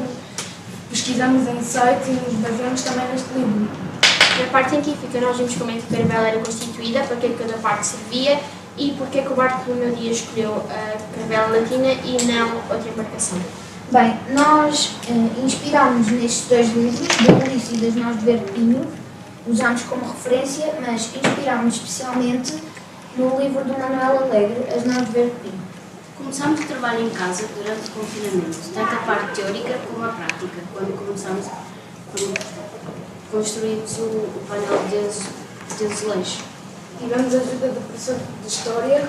pesquisamos em site e nos baseamos também neste livro. Na parte científica, nós vimos como é que a caravela era constituída, para que cada parte servia e porque é que o barco do meu dia escolheu a caravela latina e não outra embarcação. Bem, nós inspirámos-nos nestes 2 livros, da Ulisses e das Nós de Verde Pinho, usámos como referência, mas inspirámos especialmente no livro do Manuel Alegre, As Nós de Verde Pinho. Começámos o trabalho em casa durante o confinamento, tanto a parte teórica como a prática, quando começámos construímos o painel de azulejos. Tivemos a ajuda do professor de História,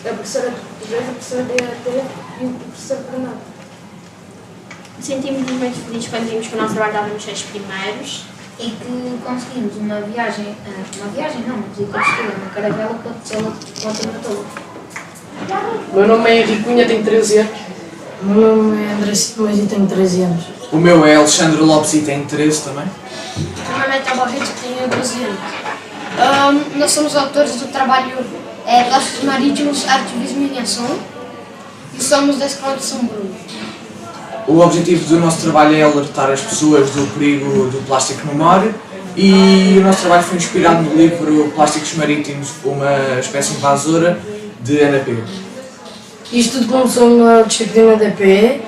a professora de Português, a professora de EAT e o professor Fernando. Sentimos-nos muito felizes quando vimos que o nosso trabalho dava nos 6 primeiros e que conseguimos uma visita escolar, uma caravela para a tema toda. O meu nome é Henrique Cunha, tenho 13 anos. O meu nome é André Simões e tenho 13 anos. O meu é Alexandre Lopes e tenho 13 também. O meu nome é Tabarreto e tenho 12 anos. Nós somos autores do trabalho Plásticos Marítimos, Arte, Visão e Ação e somos da Escola de São Bruno. O objetivo do nosso trabalho é alertar as pessoas do perigo do plástico no mar e o nosso trabalho foi inspirado no livro Plásticos Marítimos, uma espécie invasora, de Ana P. Isto tudo começou na disciplina da PE.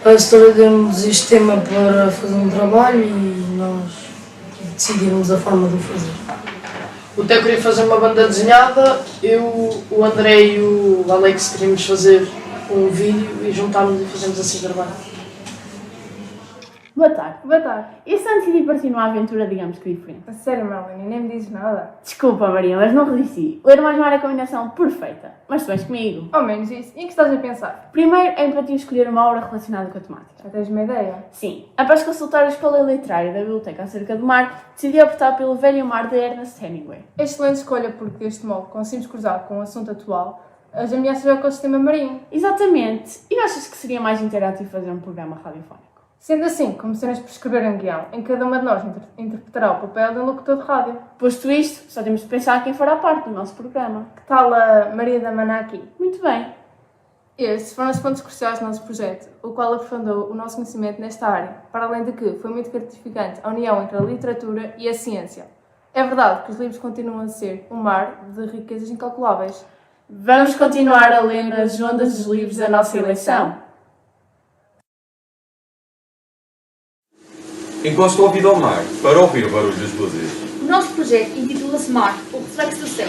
A setora deu-nos este tema para fazer um trabalho e nós decidimos a forma de o fazer. O Theo queria fazer uma banda desenhada, eu, o André e o Alex queríamos fazer um vídeo e juntámos e fizemos assim trabalho. Boa tarde. Boa tarde. Este ano decidi partir numa aventura, digamos que diferente. A sério, Marlene, nem me dizes nada. Desculpa, Maria, mas não resisti. Ler mais uma era a combinação perfeita. Mas tu vens comigo. Ao menos isso. E em que estás a pensar? Primeiro, é para ti escolher uma obra relacionada com a temática. Já tens uma ideia? Sim. Após consultar a escola literária da Biblioteca acerca do mar, decidi optar pelo Velho Mar de Ernest Hemingway. Excelente escolha, porque deste modo conseguimos cruzar com o assunto atual as ameaças ao ecossistema marinho. Exatamente. E não achas que seria mais interativo fazer um programa radiofónico? Sendo assim, começaremos por escrever um guião em que cada uma de nós interpretará o papel de um locutor de rádio. Posto isto, só temos de pensar quem fará parte do nosso programa. Que tal a Maria da Maná aqui? Muito bem. Estes foram os pontos cruciais do nosso projeto, o qual aprofundou o nosso conhecimento nesta área, para além de que foi muito gratificante a união entre a literatura e a ciência. É verdade que os livros continuam a ser um mar de riquezas incalculáveis. Vamos continuar a ler nas ondas dos livros da nossa eleição. Encosta o ouvido ao mar para ouvir o barulho das luzes. O nosso projeto intitula-se Mar, o reflexo do céu.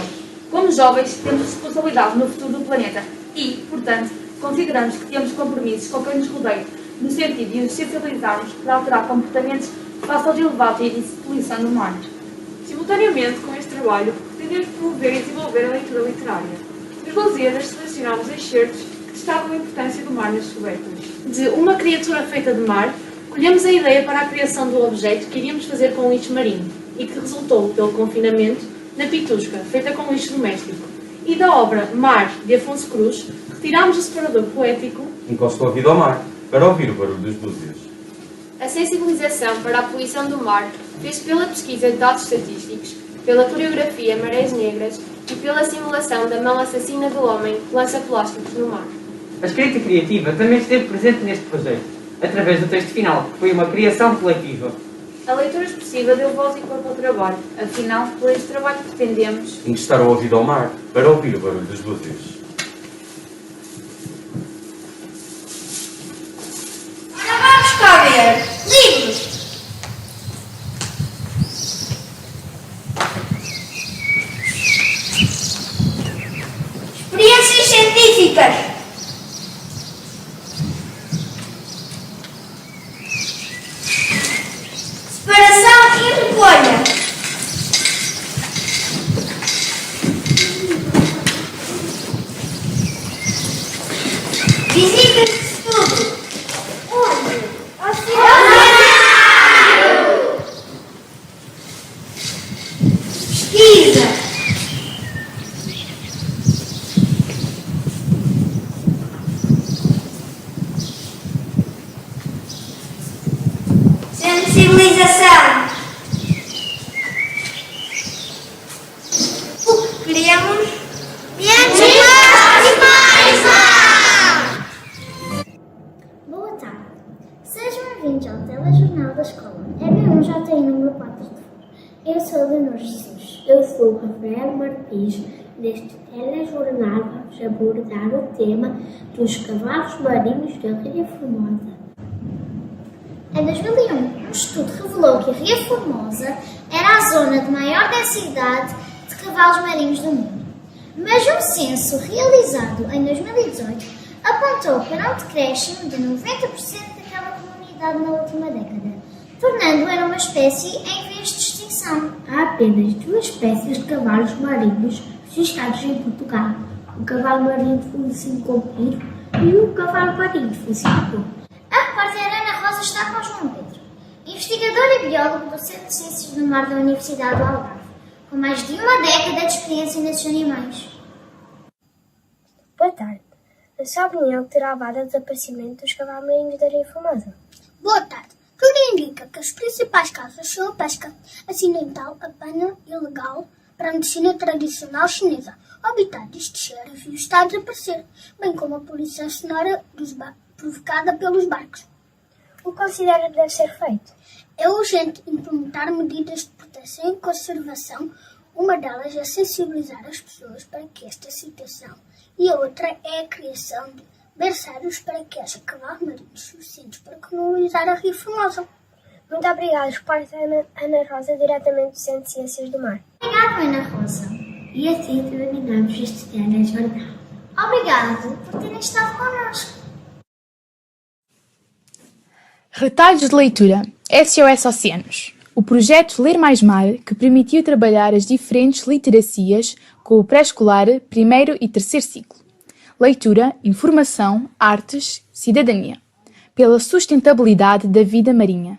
Como jovens, temos responsabilidade no futuro do planeta e, portanto, consideramos que temos compromissos com quem nos rodeia, no sentido de nos sensibilizarmos para alterar comportamentos face aos elevados índices de poluição do mar. Simultaneamente com este trabalho, pretendemos promover e desenvolver a leitura literária. Nos Lusíadas selecionámos excertos que destacam a importância do mar nas descobertas. De uma criatura feita de mar, colhemos a ideia para a criação do objeto que iríamos fazer com lixo marinho e que resultou, pelo confinamento, na pitusca, feita com lixo doméstico. E da obra Mar, de Afonso Cruz, retirámos o separador poético. Encosta o ouvido ao mar para ouvir o barulho das luzes. A sensibilização para a poluição do mar fez pela pesquisa de dados estatísticos, pela coreografia Marés Negras e pela simulação da mão assassina do homem que lança plásticos no mar. A escrita criativa também esteve presente neste projeto, através do texto final, que foi uma criação coletiva. A leitura expressiva deu voz e corpo ao trabalho. Afinal, por este trabalho pretendemos Encostar o ouvido ao mar para ouvir o barulho das luzes. Ora, vamos cá ver. Livros. Experiências científicas. Separação e recolha. Visitas de estudo. Onde? Ao cenário. Pesquisa. Sensibilização. O que queremos? Menos mais. Boa tarde. Sejam bem-vindos ao telejornal da escola. É B1 JTI número 4 de Foro. Eu sou Leonor Jesus. Eu sou o Rafael Martins. Neste telejornal vamos abordar o tema dos cavalos marinhos da Ria Formosa. Em 2001, um estudo revelou que a Ria Formosa era a zona de maior densidade de cavalos marinhos do mundo. Mas um censo realizado em 2018 apontou para um decréscimo de 90% daquela comunidade na última década, tornando-a uma espécie em vias de extinção. Há apenas duas espécies de cavalos marinhos registrados em Portugal: o cavalo marinho de focinho comprido e o cavalo marinho de focinho curto. A repórter Ana Rosa está com João Pedro, investigador e biólogo do Centro de Ciências do Mar da Universidade do Algarve, com mais de uma década de experiência nesses animais. Boa tarde. A sua opinião terá levado ao desaparecimento dos cavalos marinhos da Ria Formosa? Boa tarde. Tudo indica que as principais causas são a pesca acidental, a pena ilegal para a medicina tradicional chinesa. O habitat destes seres está a desaparecer, bem como a poluição sonora provocada pelos barcos. O que considera que deve ser feito? É urgente implementar medidas de proteção e conservação. Uma delas é sensibilizar as pessoas para que esta situação, e a outra é a criação de berçários para que haja cavalos marinhos suficientes para colonizar a Ria Formosa. Muito obrigada, repórter Ana Rosa, diretamente do Centro de Ciências do Mar. Obrigada, Ana Rosa. E assim terminamos este telejornal. Obrigado por terem estado connosco. Retalhos de leitura. SOS Oceanos. O projeto Ler Mais Mar, que permitiu trabalhar as diferentes literacias com o pré-escolar, primeiro e terceiro ciclo. Leitura, informação, artes, cidadania. Pela sustentabilidade da vida marinha.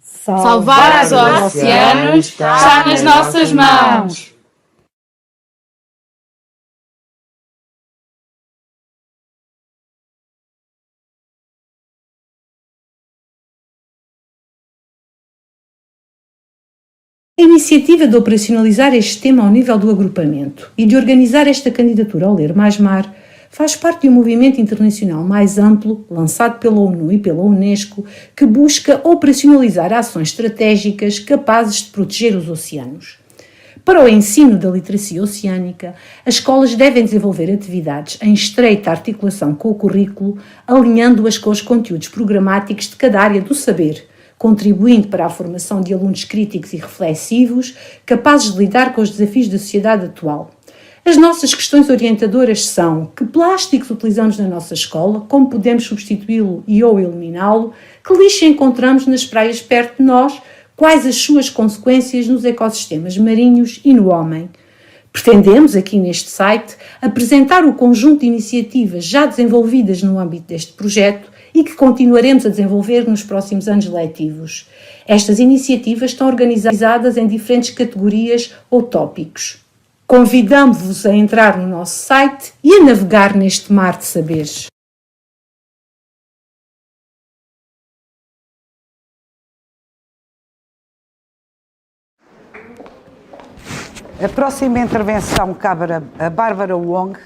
Salvar os oceanos está nas nossas mãos. A iniciativa de operacionalizar este tema ao nível do agrupamento e de organizar esta candidatura ao Ler Mais Mar faz parte de um movimento internacional mais amplo, lançado pela ONU e pela Unesco, que busca operacionalizar ações estratégicas capazes de proteger os oceanos. Para o ensino da literacia oceânica, as escolas devem desenvolver atividades em estreita articulação com o currículo, alinhando-as com os conteúdos programáticos de cada área do saber, contribuindo para a formação de alunos críticos e reflexivos, capazes de lidar com os desafios da sociedade atual. As nossas questões orientadoras são: que plásticos utilizamos na nossa escola, como podemos substituí-lo e ou eliminá-lo, que lixo encontramos nas praias perto de nós, quais as suas consequências nos ecossistemas marinhos e no homem. Pretendemos, aqui neste site, apresentar o conjunto de iniciativas já desenvolvidas no âmbito deste projeto e que continuaremos a desenvolver nos próximos anos letivos. Estas iniciativas estão organizadas em diferentes categorias ou tópicos. Convidamos-vos a entrar no nosso site e a navegar neste mar de saberes. A próxima intervenção cabe a Bárbara Wong,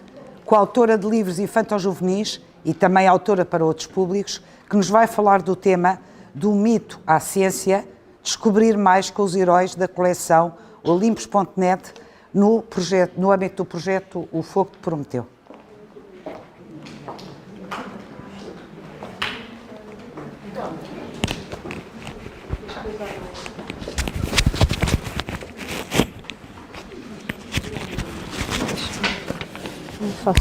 coautora de livros infanto-juvenis e também autora para outros públicos, que nos vai falar do tema do mito à ciência, descobrir mais com os heróis da coleção Olympus.net no âmbito do projeto O Fogo de Prometeu. Boa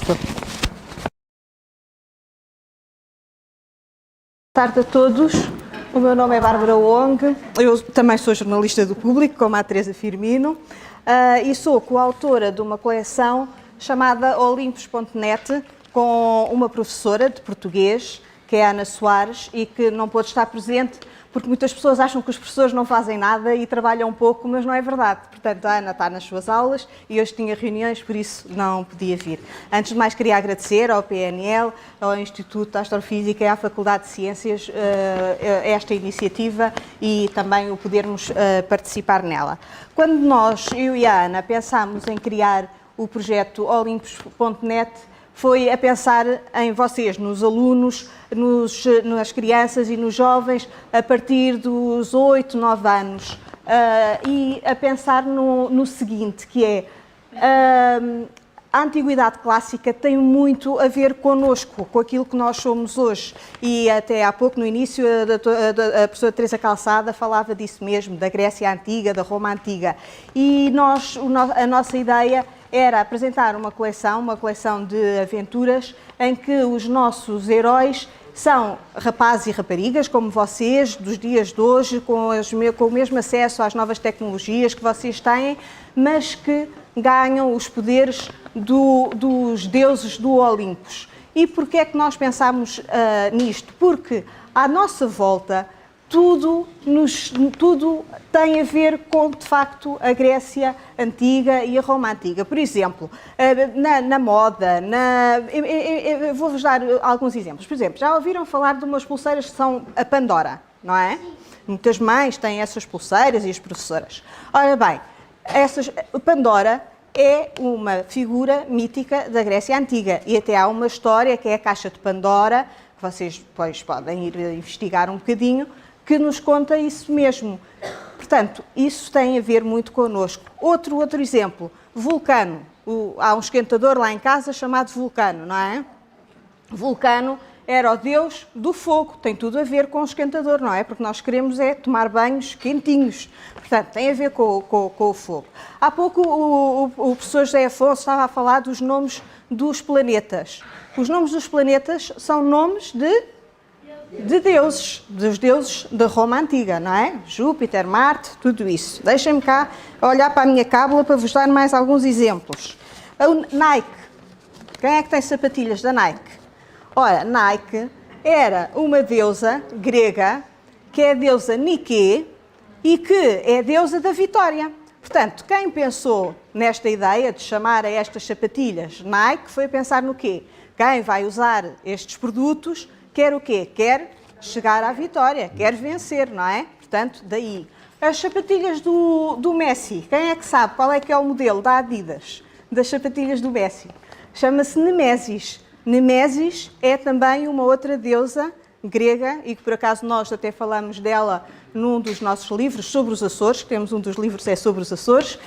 tarde a todos. O meu nome é Bárbara Wong, eu também sou jornalista do Público, como a Teresa Firmino, e sou coautora de uma coleção chamada Olympus.net, com uma professora de português, que é a Ana Soares, e que não pôde estar presente porque muitas pessoas acham que os professores não fazem nada e trabalham pouco, mas não é verdade. Portanto, a Ana está nas suas aulas e hoje tinha reuniões, por isso não podia vir. Antes de mais, queria agradecer ao PNL, ao Instituto de Astrofísica e à Faculdade de Ciências esta iniciativa e também o podermos participar nela. Quando nós, eu e a Ana, pensámos em criar o projeto Olympus.net, foi a pensar em vocês, nos alunos, nas crianças e nos jovens a partir dos 8, 9 anos e a pensar no seguinte, que é a antiguidade clássica tem muito a ver connosco, com aquilo que nós somos hoje. E até há pouco, no início, a professora Teresa Calçada falava disso mesmo, da Grécia Antiga, da Roma Antiga. E a nossa ideia era apresentar uma coleção de aventuras em que os nossos heróis são rapazes e raparigas, como vocês, dos dias de hoje, com o mesmo acesso às novas tecnologias que vocês têm, mas que ganham os poderes dos deuses do Olympus. E porquê é que nós pensámos nisto? Porque à nossa volta tudo tem a ver com, de facto, a Grécia Antiga e a Roma Antiga. Por exemplo, na moda, eu vou-vos dar alguns exemplos. Por exemplo, já ouviram falar de umas pulseiras que são a Pandora, não é? Muitas mães têm essas pulseiras e as professoras. Ora bem, Pandora é uma figura mítica da Grécia Antiga e até há uma história que é a Caixa de Pandora, que vocês depois podem ir investigar um bocadinho, que nos conta isso mesmo. Portanto, isso tem a ver muito connosco. Outro exemplo, Vulcano. Há um esquentador lá em casa chamado Vulcano, não é? Vulcano era o deus do fogo, tem tudo a ver com o esquentador, não é? Porque nós queremos é tomar banhos quentinhos. Portanto, tem a ver com o fogo. Há pouco o professor José Afonso estava a falar dos nomes dos planetas. Os nomes dos planetas são nomes de de deuses, dos deuses da Roma Antiga, não é? Júpiter, Marte, tudo isso. Deixem-me cá olhar para a minha cábula para vos dar mais alguns exemplos. A Nike. Quem é que tem sapatilhas da Nike? Ora, Nike era uma deusa grega, que é a deusa Nike, e que é a deusa da vitória. Portanto, quem pensou nesta ideia de chamar a estas sapatilhas Nike foi pensar no quê? Quem vai usar estes produtos quer o quê? Quer chegar à vitória, quer vencer, não é? Portanto, daí. As sapatilhas do Messi, quem é que sabe qual é que é o modelo da Adidas das sapatilhas do Messi? Chama-se Nemesis. Nemesis é também uma outra deusa grega e que por acaso nós até falamos dela num dos nossos livros sobre os Açores, temos um dos livros é sobre os Açores,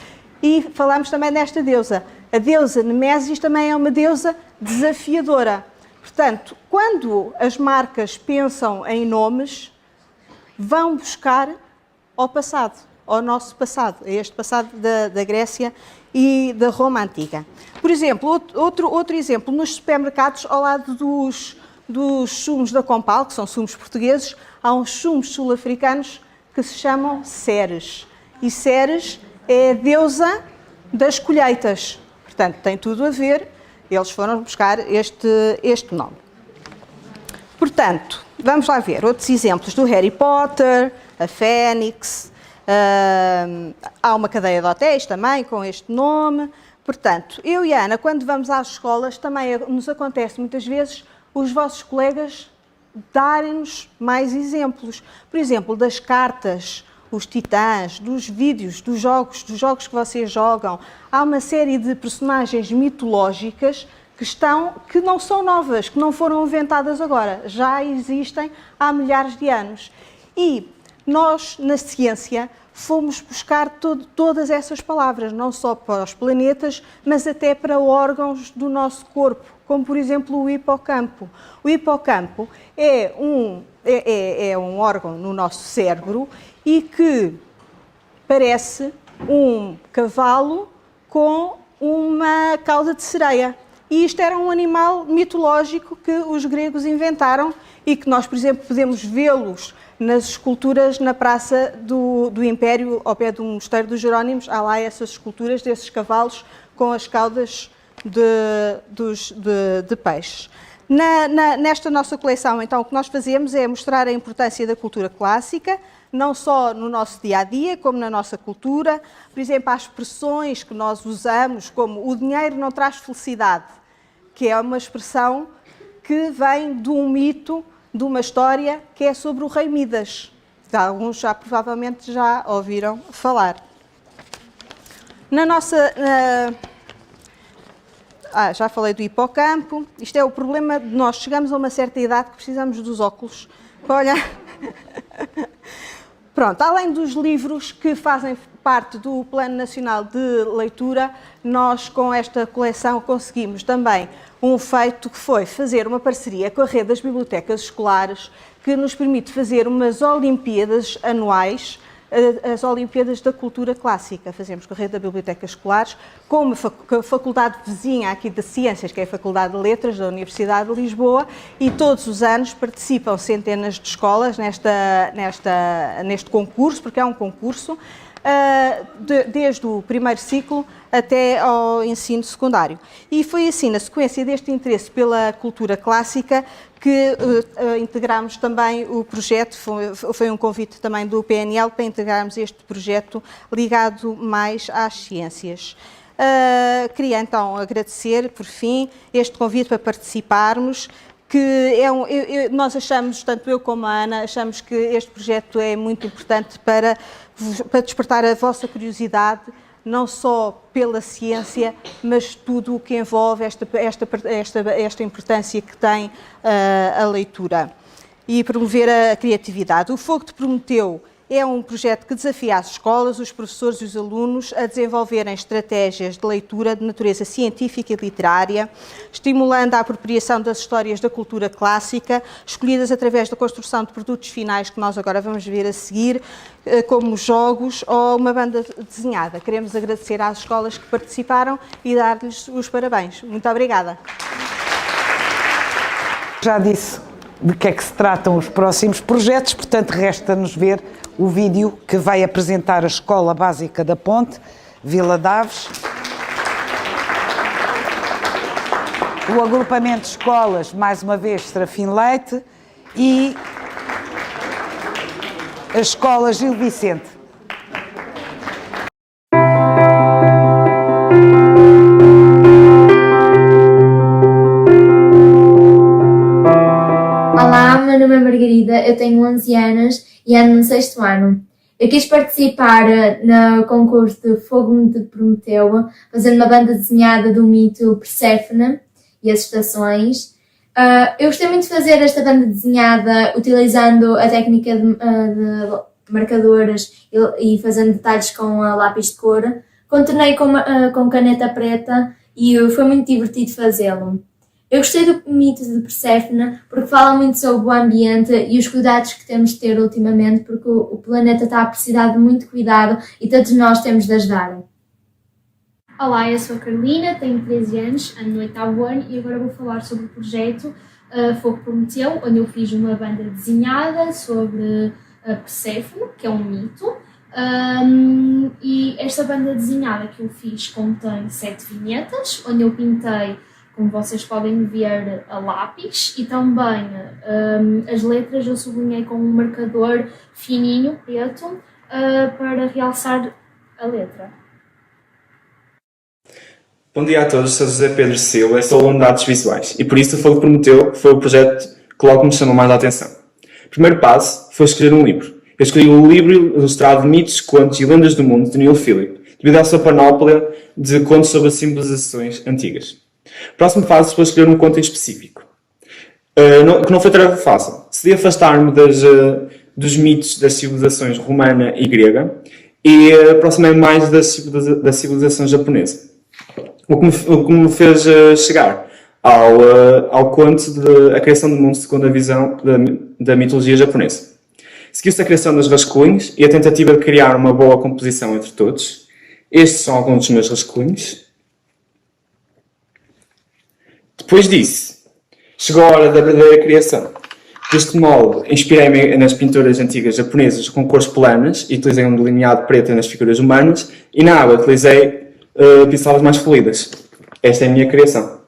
e falamos também desta deusa. A deusa Nemesis também é uma deusa desafiadora. Portanto, quando as marcas pensam em nomes, vão buscar ao passado, ao nosso passado, a este passado da Grécia e da Roma Antiga. Por exemplo, outro exemplo, nos supermercados, ao lado dos sumos da Compal, que são sumos portugueses, há uns sumos sul-africanos que se chamam Ceres. E Ceres é a deusa das colheitas. Portanto, tem tudo a ver, eles foram buscar este nome. Portanto, vamos lá ver outros exemplos do Harry Potter, a Fênix, há uma cadeia de hotéis também com este nome. Portanto, eu e a Ana, quando vamos às escolas, também nos acontece muitas vezes os vossos colegas darem-nos mais exemplos. Por exemplo, das cartas, os titãs, dos vídeos, dos jogos que vocês jogam. Há uma série de personagens mitológicas que não são novas, que não foram inventadas agora. Já existem há milhares de anos. E nós, na ciência, fomos buscar todas essas palavras, não só para os planetas, mas até para órgãos do nosso corpo, como, por exemplo, o hipocampo. O hipocampo é um órgão no nosso cérebro e que parece um cavalo com uma cauda de sereia. E isto era um animal mitológico que os gregos inventaram e que nós, por exemplo, podemos vê-los nas esculturas na Praça do Império, ao pé do Mosteiro dos Jerónimos. Há lá essas esculturas desses cavalos com as caudas de peixes. Nesta nossa coleção, então, o que nós fazemos é mostrar a importância da cultura clássica, não só no nosso dia-a-dia, como na nossa cultura. Por exemplo, há expressões que nós usamos, como o dinheiro não traz felicidade, que é uma expressão que vem de um mito, de uma história que é sobre o rei Midas. Alguns já provavelmente já ouviram falar. Já falei do hipocampo. Isto é o problema de nós chegamos a uma certa idade que precisamos dos óculos para olhar. Pronto, além dos livros que fazem parte do Plano Nacional de Leitura, nós com esta coleção conseguimos também um feito que foi fazer uma parceria com a Rede das Bibliotecas Escolares, que nos permite fazer umas Olimpíadas anuais, as Olimpíadas da Cultura Clássica. Fazemos com a Rede das Bibliotecas Escolares, com uma faculdade vizinha aqui de Ciências, que é a Faculdade de Letras da Universidade de Lisboa, e todos os anos participam centenas de escolas neste concurso, porque é um concurso, desde o primeiro ciclo até ao ensino secundário. E foi assim, na sequência deste interesse pela cultura clássica, que integramos também o projeto, foi um convite também do PNL para integrarmos este projeto ligado mais às ciências. Queria então agradecer, por fim, este convite para participarmos, que nós achamos, tanto eu como a Ana, achamos que este projeto é muito importante para despertar a vossa curiosidade, não só pela ciência, mas tudo o que envolve esta importância que tem a leitura e promover a criatividade. O Fogo de Prometeu é um projeto que desafia as escolas, os professores e os alunos a desenvolverem estratégias de leitura de natureza científica e literária, estimulando a apropriação das histórias da cultura clássica, escolhidas através da construção de produtos finais que nós agora vamos ver a seguir, como jogos ou uma banda desenhada. Queremos agradecer às escolas que participaram e dar-lhes os parabéns. Muito obrigada. Já disse, de que é que se tratam os próximos projetos, portanto, resta-nos ver o vídeo que vai apresentar a Escola Básica da Ponte, Vila de Aves, o agrupamento de escolas, mais uma vez, Serafim Leite, e a Escola Gil Vicente. Olá, meu nome é Margarida, eu tenho 11 anos e ando no 6º ano. Eu quis participar no concurso de Fogo de Prometeu, fazendo uma banda desenhada do mito Perséfone e as estações. Eu gostei muito de fazer esta banda desenhada utilizando a técnica de marcadores e fazendo detalhes com lápis de cor. Contornei com caneta preta e foi muito divertido fazê-lo. Eu gostei do mito de Perséfone porque fala muito sobre o ambiente e os cuidados que temos de ter ultimamente, porque o planeta está a precisar de muito cuidado e todos nós temos de ajudar. Olá, eu sou a Carolina, tenho 13 anos, ando no 8º ano e agora vou falar sobre o projeto Fogo Prometeu, onde eu fiz uma banda desenhada sobre Perséfone, que é um mito. E esta banda desenhada que eu fiz contém 7 vinhetas, onde eu pintei, como vocês podem ver, a lápis, e também as letras eu sublinhei com um marcador fininho, preto, para realçar a letra. Bom dia a todos, sou José Pedro Silva, sou aluno de Artes Visuais e por isso o Fogo Prometeu foi o projeto que logo me chamou mais a atenção. O primeiro passo foi escolher um livro. Eu escolhi o livro ilustrado de mitos, contos e lendas do mundo de Neil Phillip, devido à sua panóplia de contos sobre as civilizações antigas. O próximo passo foi escolher um conto em específico, que não foi tarefa fácil. Decidi afastar-me dos mitos das civilizações romana e grega e aproximei-me mais da civilização japonesa. O que me fez chegar ao conto de A Criação do Mundo segundo a visão da mitologia japonesa. Seguiu-se a criação dos rascunhos e a tentativa de criar uma boa composição entre todos. Estes são alguns dos meus rascunhos. Depois disso, chegou a hora da verdadeira criação. Deste modo, inspirei-me nas pinturas antigas japonesas com cores planas e utilizei um delineado preto nas figuras humanas e na água utilizei pincelas mais fluidas. Esta é a minha criação.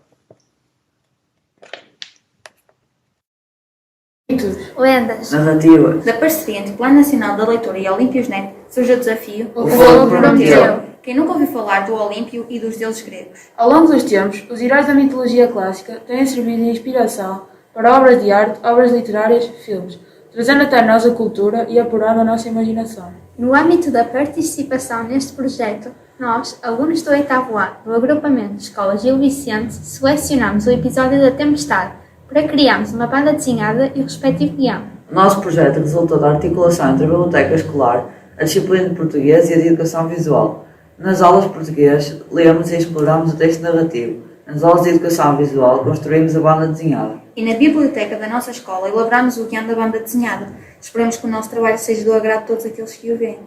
Lendas. Narrativas. Da parceria entre o Plano Nacional da Leitura e Olímpios.net surge o desafio O Fogo Prometeu. Quem nunca ouviu falar do Olímpio e dos deuses gregos? Ao longo dos tempos, os heróis da mitologia clássica têm servido de inspiração para obras de arte, obras literárias, filmes, trazendo até nós a cultura e apurando a nossa imaginação. No âmbito da participação neste projeto, nós, alunos do 8º ano do agrupamento de Escola Gil Vicente, selecionamos o episódio da Tempestade para criarmos uma banda desenhada e o respectivo guião. O nosso projeto resultou da articulação entre a biblioteca escolar, a disciplina de português e a de educação visual. Nas aulas de português, lemos e exploramos o texto narrativo. Nas aulas de educação visual, construímos a banda desenhada. E na biblioteca da nossa escola, elaboramos o guião da banda desenhada. Esperamos que o nosso trabalho seja do agrado de todos aqueles que o veem.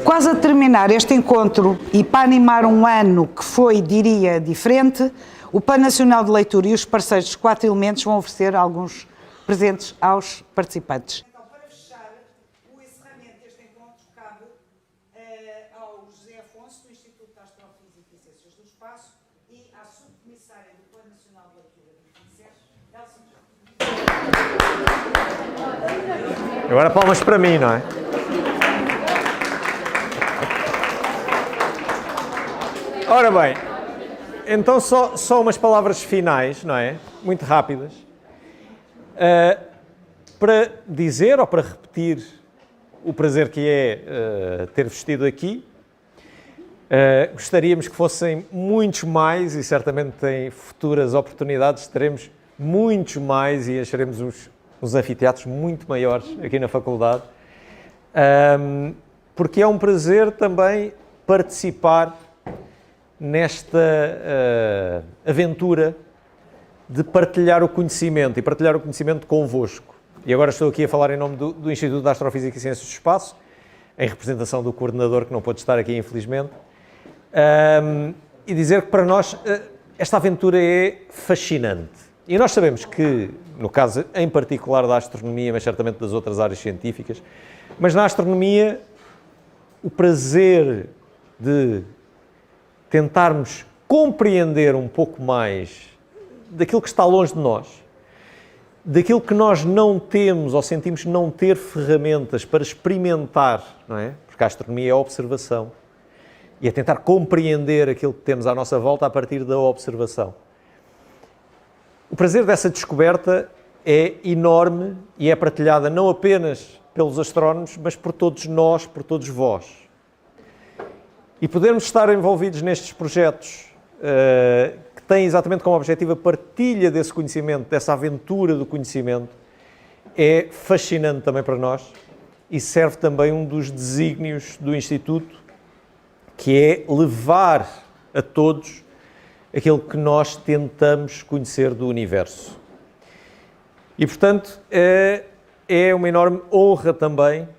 Quase a terminar este encontro e para animar um ano que foi, diria, diferente, o Plano Nacional de Leitura e os parceiros dos 4 elementos vão oferecer alguns presentes aos participantes. Então, para fechar, o encerramento deste encontro cabe ao José Afonso, do Instituto de Astrofísica e Ciências do Espaço, e à subcomissária do Plano Nacional de Leitura do INSER, Elsa. Agora palmas para mim, não é? Ora bem, então só umas palavras finais, não é? Muito rápidas. Para dizer ou para repetir o prazer que é ter-vos tido aqui. Gostaríamos que fossem muitos mais e certamente em futuras oportunidades teremos muitos mais e acharemos uns anfiteatros muito maiores aqui na faculdade. Porque é um prazer também participar nesta aventura de partilhar o conhecimento e partilhar o conhecimento convosco. E agora estou aqui a falar em nome do Instituto de Astrofísica e Ciências do Espaço, em representação do coordenador que não pôde estar aqui infelizmente, e dizer que para nós esta aventura é fascinante. E nós sabemos que, no caso em particular da astronomia, mas certamente das outras áreas científicas, mas na astronomia, o prazer de tentarmos compreender um pouco mais daquilo que está longe de nós, daquilo que nós não temos ou sentimos não ter ferramentas para experimentar, não é? Porque a astronomia é a observação e é tentar compreender aquilo que temos à nossa volta a partir da observação. O prazer dessa descoberta é enorme e é partilhada não apenas pelos astrónomos, mas por todos nós, por todos vós. E podermos estar envolvidos nestes projetos que têm exatamente como objetivo a partilha desse conhecimento, dessa aventura do conhecimento, é fascinante também para nós e serve também um dos desígnios do Instituto, que é levar a todos aquilo que nós tentamos conhecer do universo. E, portanto, é uma enorme honra também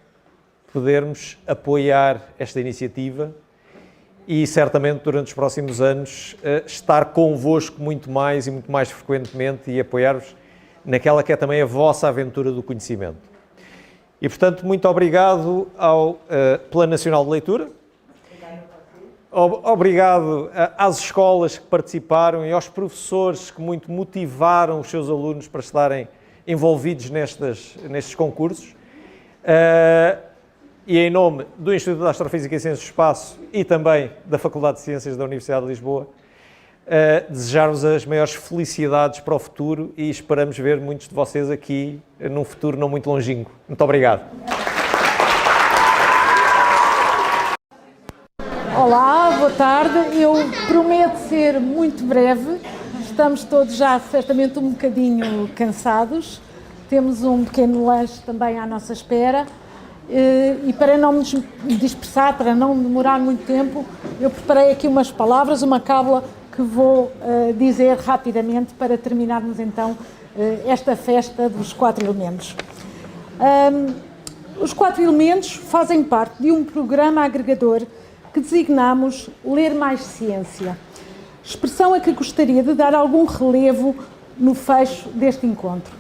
podermos apoiar esta iniciativa e, certamente, durante os próximos anos, estar convosco muito mais e muito mais frequentemente e apoiar-vos naquela que é também a vossa aventura do conhecimento. E, portanto, muito obrigado ao Plano Nacional de Leitura, obrigado às escolas que participaram e aos professores que muito motivaram os seus alunos para estarem envolvidos nestes concursos. E em nome do Instituto de Astrofísica e Ciências do Espaço e também da Faculdade de Ciências da Universidade de Lisboa, desejar-vos as maiores felicidades para o futuro e esperamos ver muitos de vocês aqui num futuro não muito longínquo. Muito obrigado. Olá, boa tarde. Eu prometo ser muito breve. Estamos todos já certamente um bocadinho cansados. Temos um pequeno lanche também à nossa espera. E para não me dispersar, para não demorar muito tempo, eu preparei aqui umas palavras, uma cábula que vou dizer rapidamente para terminarmos então esta festa dos 4 elementos. Os 4 elementos fazem parte de um programa agregador que designamos Ler Mais Ciência, expressão a que gostaria de dar algum relevo no fecho deste encontro.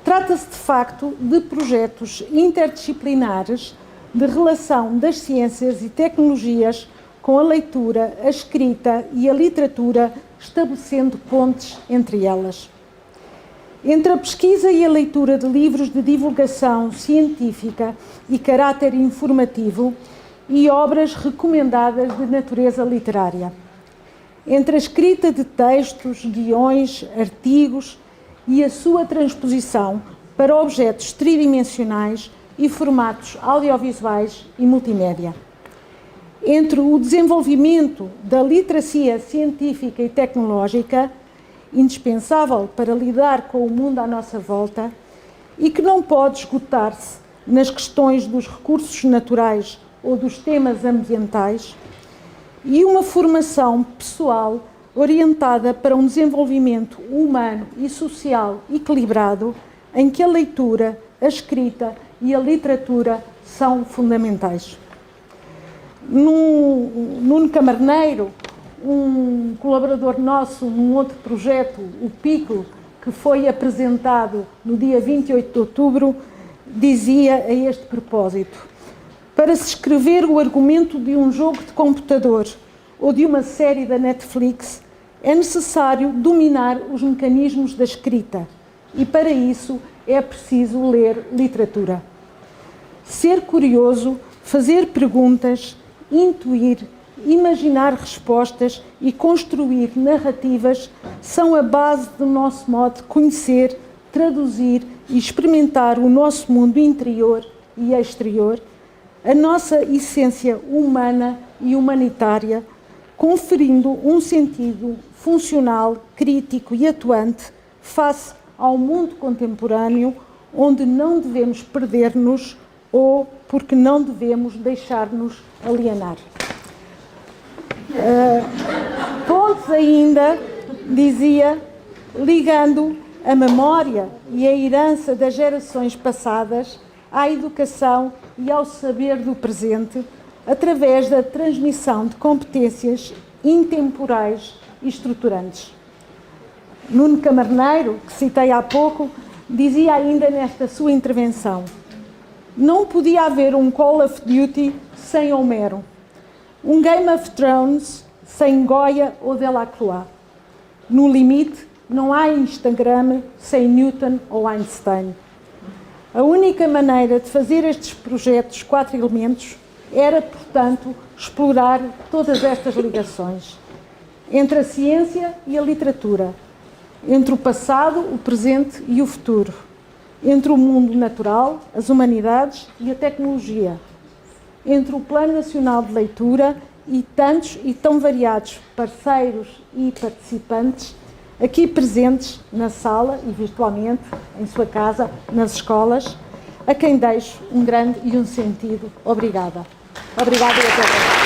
Trata-se, de facto, de projetos interdisciplinares de relação das ciências e tecnologias com a leitura, a escrita e a literatura, estabelecendo pontes entre elas. Entre a pesquisa e a leitura de livros de divulgação científica e caráter informativo e obras recomendadas de natureza literária. Entre a escrita de textos, guiões, artigos e a sua transposição para objetos tridimensionais e formatos audiovisuais e multimédia. Entre o desenvolvimento da literacia científica e tecnológica, indispensável para lidar com o mundo à nossa volta e que não pode esgotar-se nas questões dos recursos naturais ou dos temas ambientais, e uma formação pessoal orientada para um desenvolvimento humano e social equilibrado, em que a leitura, a escrita e a literatura são fundamentais. Nuno Camarneiro, um colaborador nosso num outro projeto, o PICO, que foi apresentado no dia 28 de outubro, dizia a este propósito: para se escrever o argumento de um jogo de computador ou de uma série da Netflix, é necessário dominar os mecanismos da escrita e, para isso, é preciso ler literatura. Ser curioso, fazer perguntas, intuir, imaginar respostas e construir narrativas são a base do nosso modo de conhecer, traduzir e experimentar o nosso mundo interior e exterior, a nossa essência humana e humanitária, conferindo um sentido funcional, crítico e atuante face ao mundo contemporâneo, onde não devemos perder-nos ou porque não devemos deixar-nos alienar. Pontes ainda, dizia, ligando a memória e a herança das gerações passadas à educação e ao saber do presente, através da transmissão de competências intemporais e estruturantes. Nuno Camarneiro, que citei há pouco, dizia ainda nesta sua intervenção: não podia haver um Call of Duty sem Homero, um Game of Thrones sem Goya ou Delacroix. No limite, não há Instagram sem Newton ou Einstein. A única maneira de fazer estes projetos 4 elementos era, portanto, explorar todas estas ligações entre a ciência e a literatura, entre o passado, o presente e o futuro, entre o mundo natural, as humanidades e a tecnologia, entre o Plano Nacional de Leitura e tantos e tão variados parceiros e participantes aqui presentes na sala e virtualmente, em sua casa, nas escolas, a quem deixo um grande e um sentido obrigada. Obrigada e até breve.